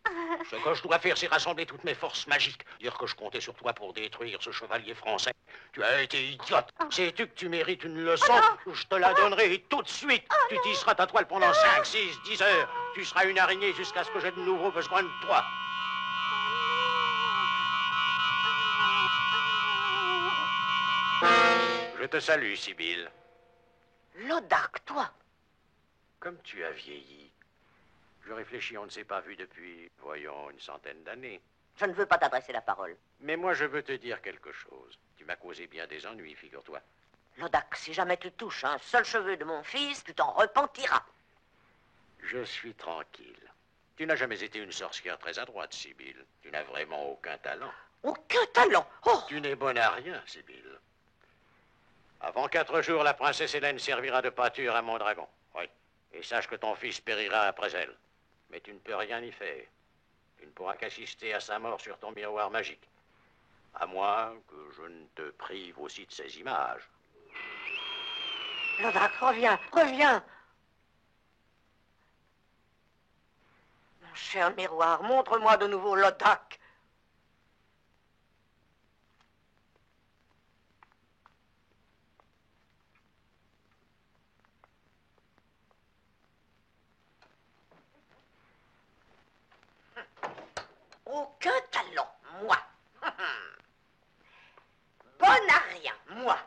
Ce que je dois faire, c'est rassembler toutes mes forces magiques. Dire que je comptais sur toi pour détruire ce chevalier français. Tu as été idiote. Sais-tu que tu mérites une leçon? Je te la donnerai tout de suite. Tu tisseras ta toile pendant 5, 6, 10 heures. Tu seras une araignée jusqu'à ce que j'ai de nouveau besoin de toi. Je te salue, Sibylle. Lodak, toi? Comme tu as vieilli. Je réfléchis, on ne s'est pas vu depuis, voyons, une centaine d'années. Je ne veux pas t'adresser la parole. Mais moi, je veux te dire quelque chose. Tu m'as causé bien des ennuis, figure-toi. Lodak, si jamais tu touches un seul cheveu de mon fils, tu t'en repentiras. Je suis tranquille. Tu n'as jamais été une sorcière très adroite, Sibylle. Tu n'as vraiment aucun talent. Aucun talent? Oh! Tu n'es bonne à rien, Sibylle. Avant 4 jours, la princesse Hélène servira de pâture à mon dragon. Oui. Et sache que ton fils périra après elle. Mais tu ne peux rien y faire. Tu ne pourras qu'assister à sa mort sur ton miroir magique. À moins que je ne te prive aussi de ces images. Lodak, reviens, reviens. Mon cher miroir, montre-moi de nouveau Lodak. Aucun talent, moi. Bonne à rien, moi.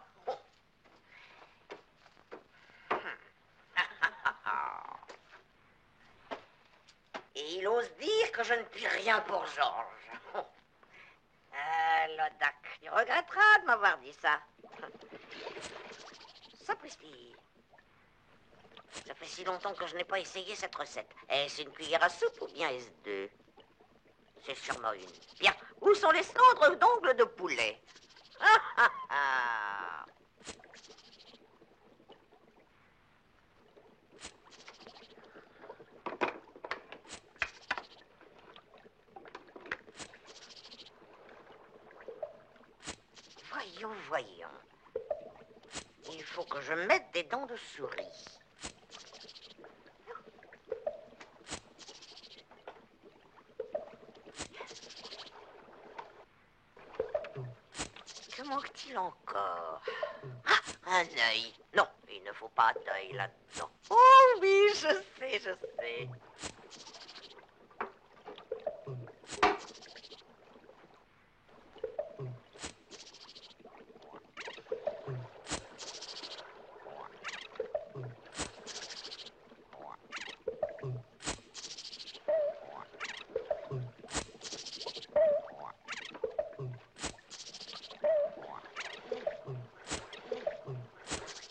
Et il ose dire que je ne puis rien pour Georges. Ah, Lodak, tu regretteras de m'avoir dit ça. Sapristi. Ça fait si longtemps que je n'ai pas essayé cette recette. Est-ce une cuillère à soupe ou bien est-ce 2? C'est sûrement une. Bien, où sont les cendres d'ongles de poulet? Ah, ah, ah. Voyons, voyons. Il faut que je mette des dents de souris. Que manque-t-il encore? Ah, Un œil. Non, il ne faut pas d'œil là-dedans. Oh oui, je sais, je sais.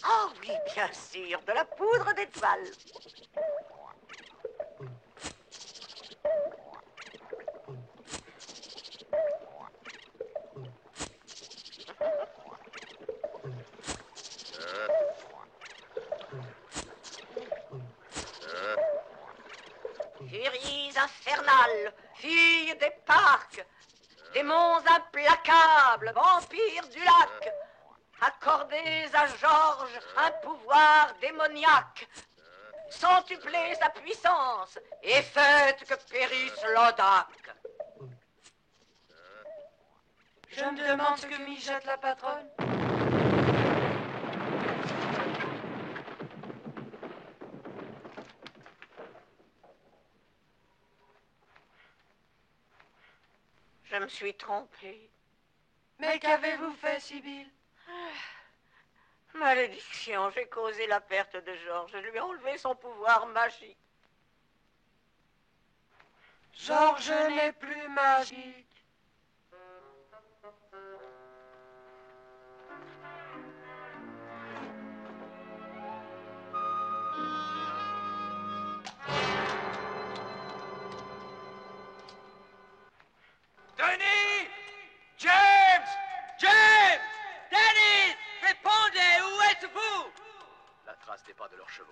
Oh oui, bien sûr, de la poudre d'étoile. Furies infernales, filles des parcs, démons implacables, vampires du lac, accordez à Georges un pouvoir démoniaque, centuplez sa puissance et faites que périsse l'Odac. Je me demande ce que mijote la patronne. Je me suis trompée. Mais qu'avez-vous fait, Sibylle? Malédiction, j'ai causé la perte de Georges. Je lui ai enlevé son pouvoir magique. Georges n'est plus magique. Denis! James! James! Dennis! Répondez, où êtes-vous? La trace des pas de leurs chevaux.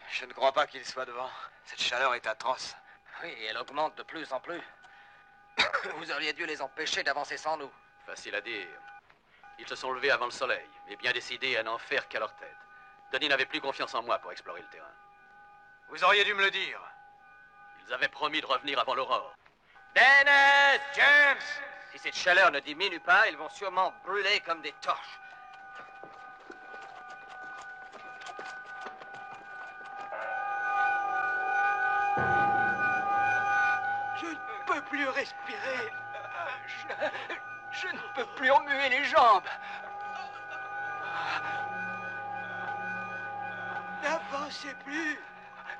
Je ne crois pas qu'il soit devant. Cette chaleur est atroce. Oui, elle augmente de plus en plus. Vous auriez dû les empêcher d'avancer sans nous. Facile à dire. Ils se sont levés avant le soleil, mais bien décidés à n'en faire qu'à leur tête. Denis n'avait plus confiance en moi pour explorer le terrain. Vous auriez dû me le dire. Ils avaient promis de revenir avant l'aurore. Dennis! James! Si cette chaleur ne diminue pas, ils vont sûrement brûler comme des torches. Je ne peux plus respirer. Je ne peux plus remuer les jambes. N'avancez plus.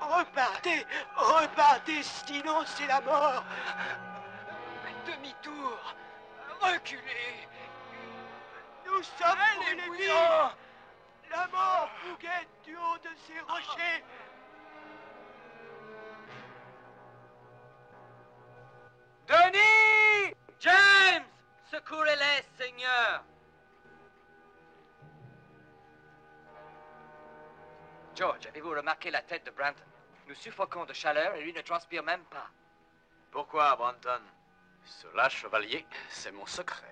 Repartez, repartez, sinon c'est la mort. Demi-tour. Reculez. Nous sommes pour les La mort vous guette du haut de ces rochers. Denis! James! Secourez-les, Seigneur! George, avez-vous remarqué la tête de Branton? Nous suffoquons de chaleur et lui ne transpire même pas. Pourquoi, Branton? Cela, chevalier, c'est mon secret.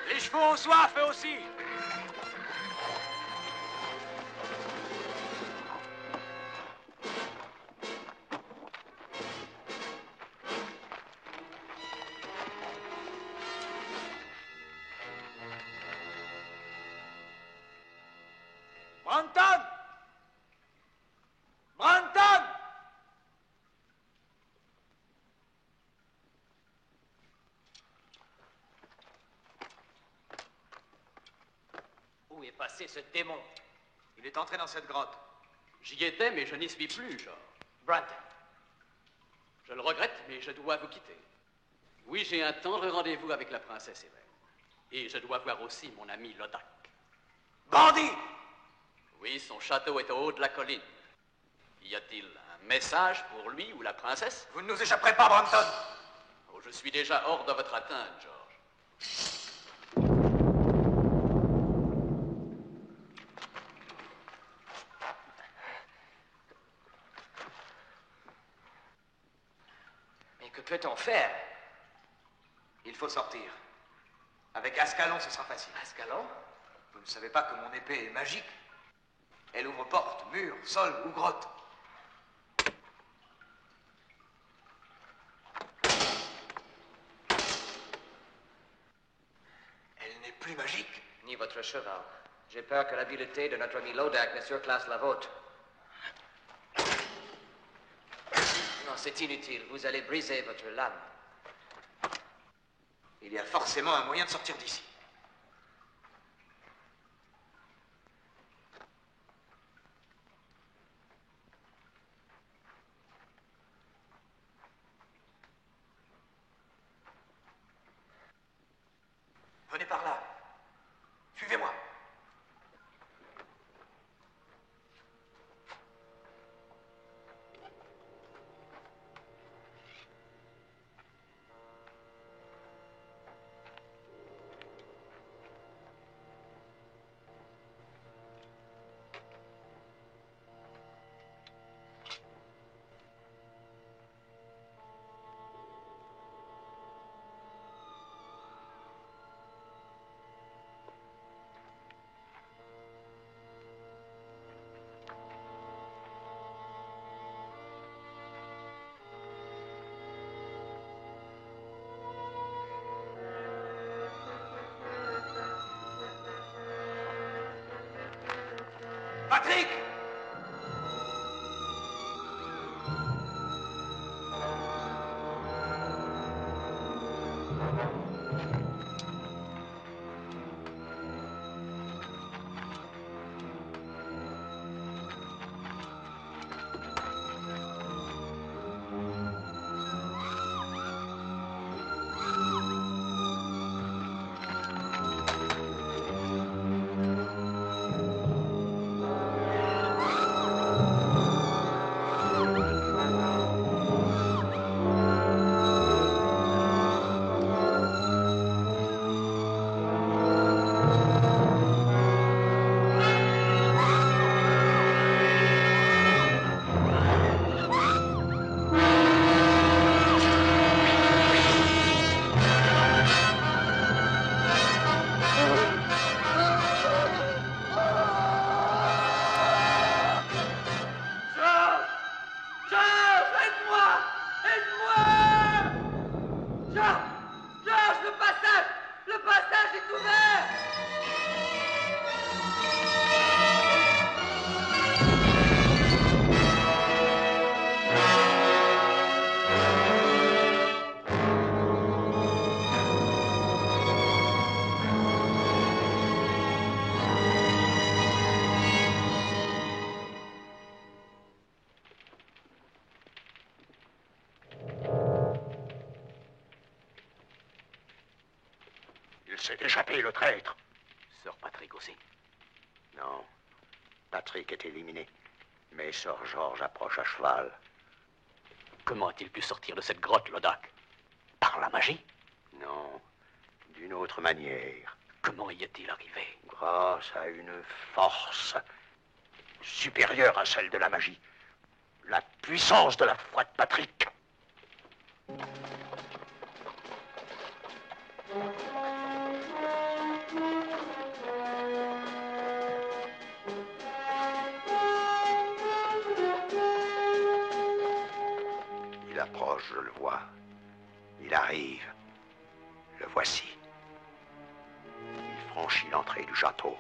Les chevaux ont soif, eux aussi! Branton! Branton! Où est passé ce démon? Il est entré dans cette grotte. J'y étais, mais je n'y suis plus, George. Branton. Je le regrette, mais je dois vous quitter. Oui, j'ai un tendre rendez-vous avec la princesse Hélène. Et je dois voir aussi mon ami Lodac. Bandit! Oui, son château est au haut de la colline. Y a-t-il un Un message pour lui ou la princesse? Vous ne nous échapperez pas, Branton. Oh, je suis déjà hors de votre atteinte, George. Mais que peut-on faire? Il faut sortir. Avec Ascalon, ce sera facile. Ascalon? Vous ne savez pas que mon épée est magique? Elle ouvre porte, mur, sol ou grotte. Elle n'est plus magique. Ni votre cheval. J'ai peur que l'habileté de notre ami Lodak ne surclasse la vôtre. Non, c'est inutile. Vous allez briser votre lame. Il y a forcément un moyen de sortir d'ici. Venez par là. Suivez-moi. Patrick! s'est échappé, le traître. Sir Patrick aussi? Non. Patrick est éliminé. Mais Sir George approche à cheval. Comment a-t-il pu sortir de cette grotte, Lodak? Par la magie? Non. D'une autre manière. Comment y est-il arrivé? Grâce à une force supérieure à celle de la magie. La puissance de la foi de Patrick. Il approche, je le vois. Il arrive. Le voici. Il franchit l'entrée du château.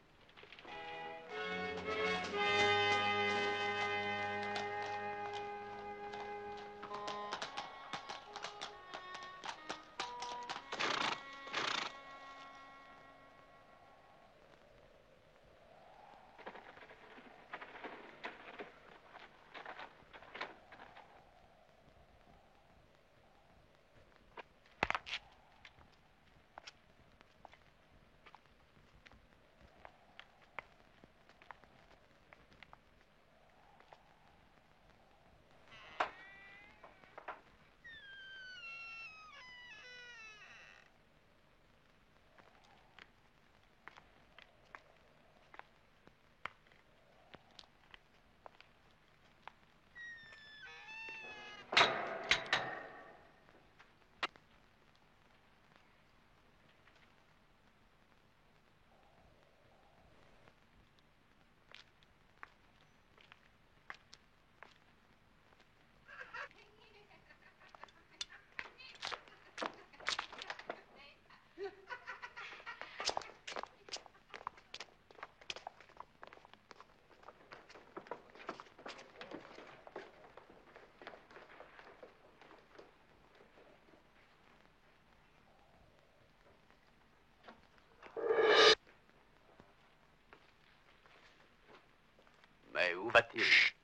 va-t-il? Chut,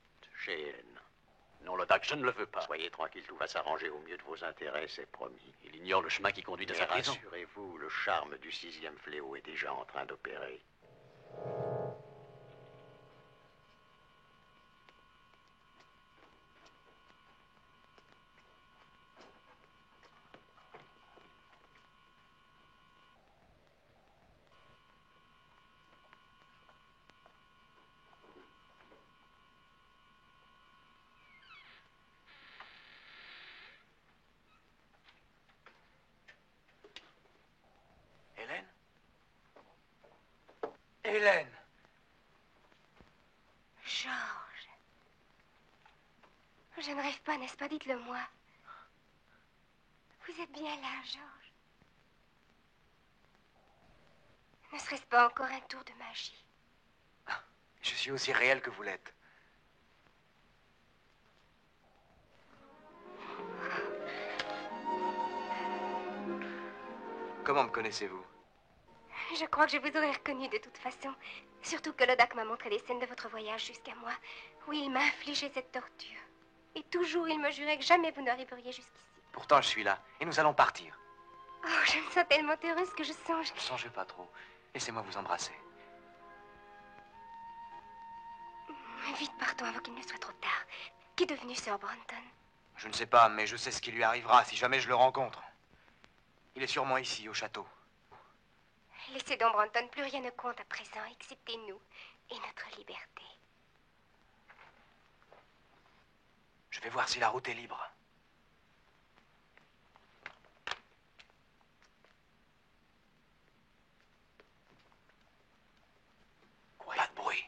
chez Hélène. Non, Lodak, je ne le veux pas. Soyez tranquille, tout va s'arranger au mieux de vos intérêts, c'est promis. Il ignore le chemin qui conduit de Mais sa prison. rassurez-vous, le charme du 6e fléau est déjà en train d'opérer. Hélène? Hélène! Georges. Je ne rêve pas, n'est-ce pas? Dites-le moi. Vous êtes bien là, Georges. Ne serait-ce pas encore un tour de magie? Je suis aussi réel que vous l'êtes. Comment me connaissez-vous? Je crois que je vous aurais reconnu de toute façon. Surtout que Lodak m'a montré des scènes de votre voyage jusqu'à moi, où il m'a infligé cette torture. Et toujours, il me jurait que jamais vous n'arriveriez jusqu'ici. Pourtant, je suis là, et nous allons partir. Oh, je me sens tellement heureuse que je songe... Ne songez pas trop. Laissez-moi vous embrasser. Vite, partons avant qu'il ne soit trop tard. Qu'est devenu Sir Branton? Je ne sais pas, mais je sais ce qui lui arrivera si jamais je le rencontre. Il est sûrement ici, au château. Laissez donc Branton, plus rien ne compte à présent, excepté nous et notre liberté. Je vais voir si la route est libre. Pas de bruit.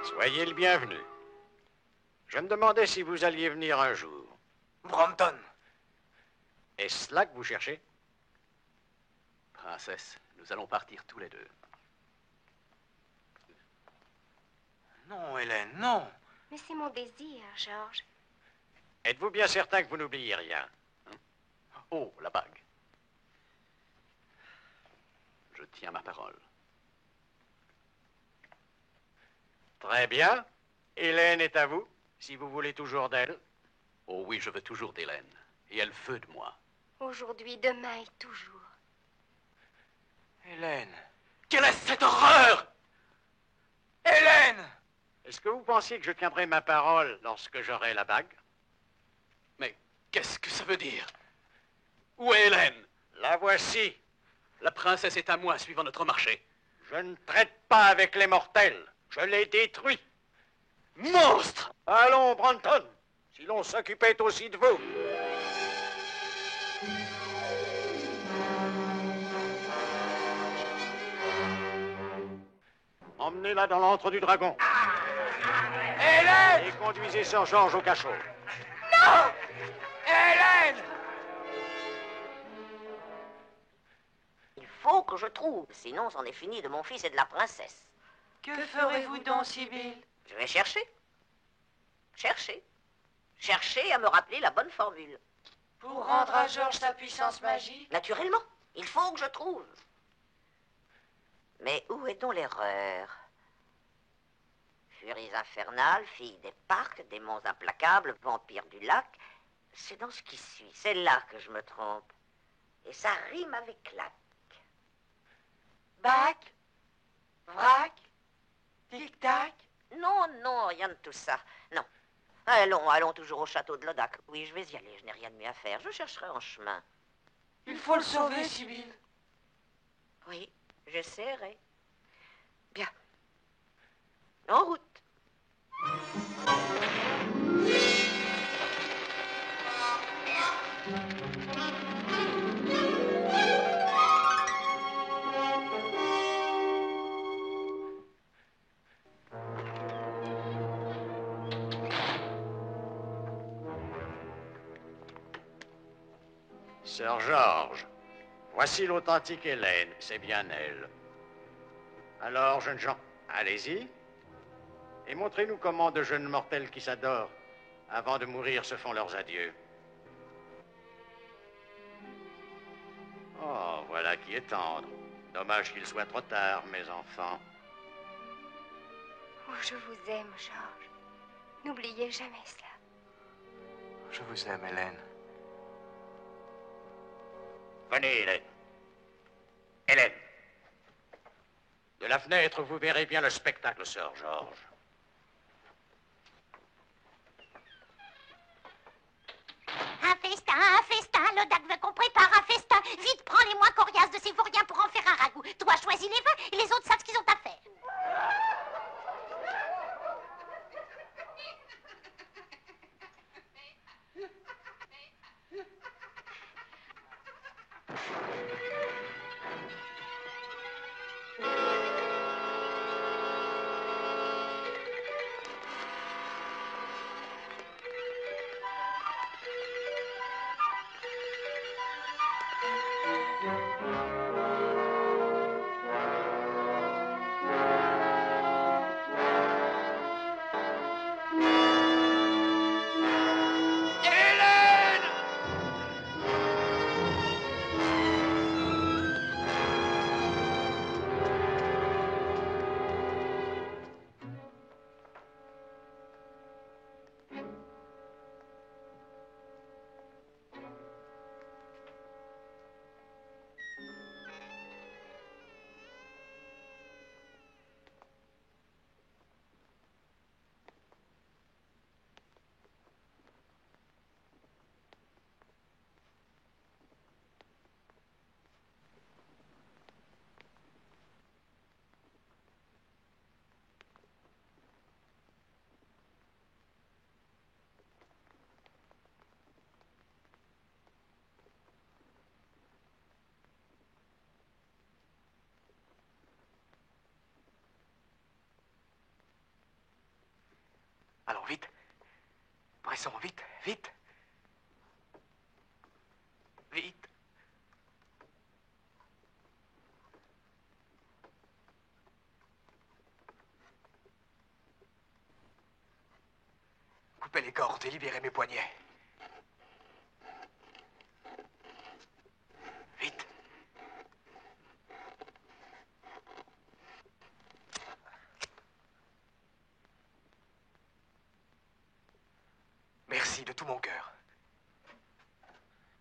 Soyez le bienvenu. Je me demandais si vous alliez venir un jour. Branton! Est-ce là que vous cherchez? Princesse, nous allons partir tous les deux. Non, Hélène, non! Mais c'est mon désir, Georges. Êtes-vous bien certain que vous n'oubliez rien? Oh, la bague. Je tiens ma parole. Très bien. Hélène est à vous, si vous voulez toujours d'elle. Oh oui, je veux toujours d'Hélène. Et elle veut de moi. Aujourd'hui, demain et toujours. Hélène! Quelle est cette horreur? Hélène! Est-ce que vous pensiez que je tiendrai ma parole lorsque j'aurai la bague? Mais qu'est-ce que ça veut dire? Où est Hélène? La voici. La princesse est à moi, suivant notre marché. Je ne traite pas avec les mortels. Je les détruis. Monstre! Allons, Branton, si l'on s'occupait aussi de vous. Emmenez-la dans l'antre du dragon. Hélène! Et conduisez Sir George au cachot. Non! Hélène! Il faut que je trouve, sinon c'en est fini de mon fils et de la princesse. Que ferez-vous donc, Sibylle? Je vais chercher. Chercher. Chercher à me rappeler la bonne formule. Pour rendre à Georges sa puissance magique? Naturellement, il faut que je trouve. Mais où est donc l'erreur? Furies infernales, filles des parcs, démons implacables, vampires du lac. C'est dans ce qui suit. C'est là que je me trompe. Et ça rime avec lac. Bac? Vrac? Tic-tac? Non, non, rien de tout ça. Non. Allons toujours au château de Lodak. Oui, je vais y aller. Je n'ai rien de mieux à faire. Je chercherai en chemin. Il faut le sauver, Sibylle. Oui, j'essaierai. Bien. En route. Sir George, voici l'authentique Hélène, c'est bien elle. Alors, jeunes gens, allez-y. Et montrez-nous comment de jeunes mortels qui s'adorent, avant de mourir, se font leurs adieux. Oh, voilà qui est tendre. Dommage qu'il soit trop tard, mes enfants. Oh, je vous aime, Georges. N'oubliez jamais cela. Je vous aime, Hélène. Venez, Hélène. Hélène. De la fenêtre, vous verrez bien le spectacle, Sir George. Un festin, Lodak veut qu'on prépare un festin. Vite, prends les moins coriaces de ces vauriens pour en faire un ragoût. Toi, choisis les vins et les autres savent ce qu'ils ont à faire. Allons, vite. Pressons, vite, vite. Vite. Coupez les cordes et libérez mes poignets. Vite. Merci de tout mon cœur.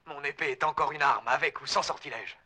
Mon épée est encore une arme, avec ou sans sortilège.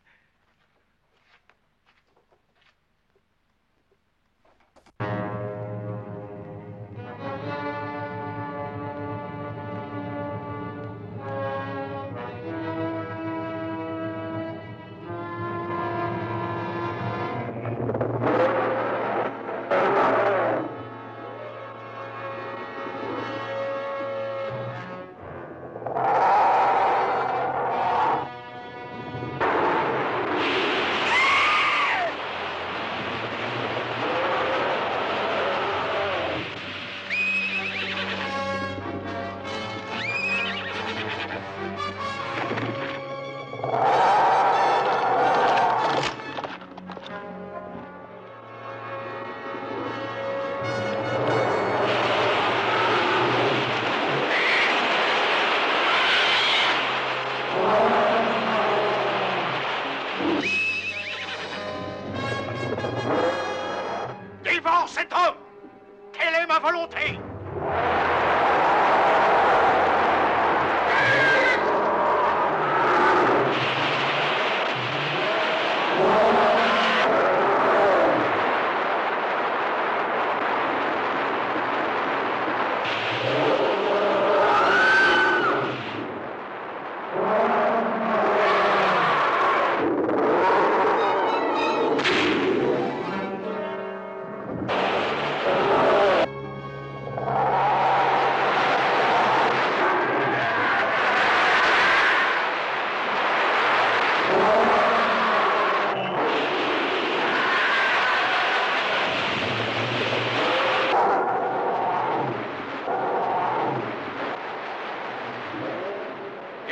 Dévore cet homme! Telle est ma volonté!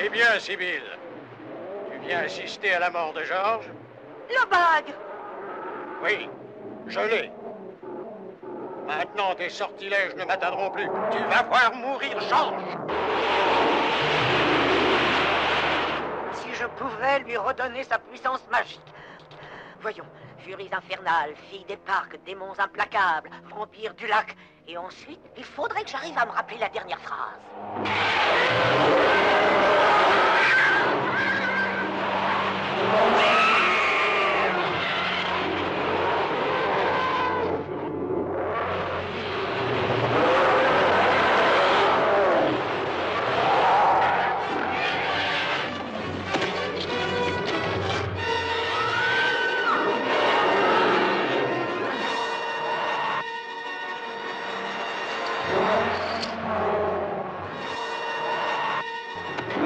Eh bien, Sibylle, bien assisté à la mort de Georges? La bague! Oui, je l'ai. Maintenant, tes sortilèges ne m'atteindront plus. Tu vas voir mourir Georges! Si je pouvais lui redonner sa puissance magique. Voyons, furies infernales, filles des parcs, démons implacables, vampires du lac. Et ensuite, il faudrait que j'arrive à me rappeler la dernière phrase.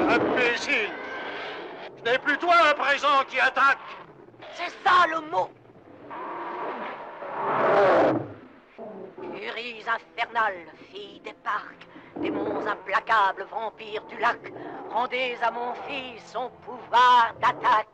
Imbécile! Ce n'est plus toi à présent qui attaque! C'est ça le mot! Furies infernales, filles des parcs, démons implacables, vampires du lac, rendez à mon fils son pouvoir d'attaque.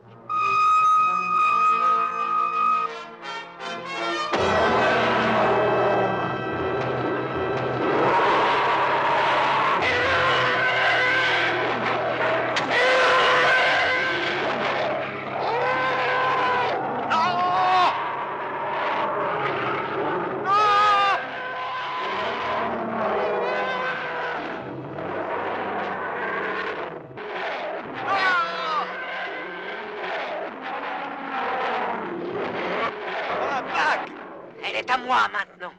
Elle est à moi maintenant.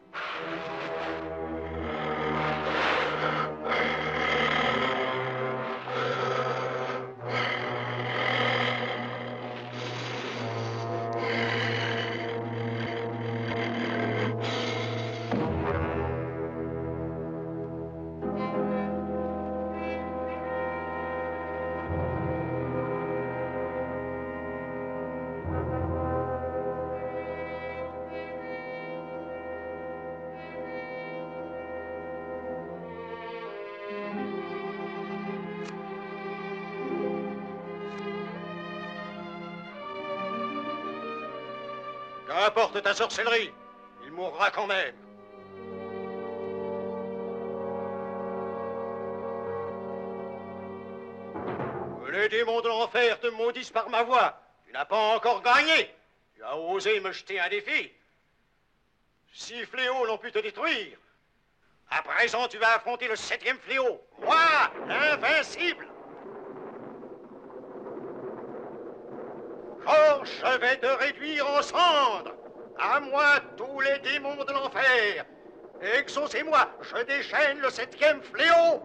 Qu'importe ta sorcellerie, il mourra quand même. Que les démons de l'enfer te maudissent par ma voix. Tu n'as pas encore gagné. Tu as osé me jeter un défi. 6 fléaux n'ont pu te détruire. À présent, tu vas affronter le 7e fléau. Moi, l'invincible. Georges, je vais te réduire en cendres. À moi, tous les démons de l'enfer. Exaucez-moi, je déchaîne le 7e fléau.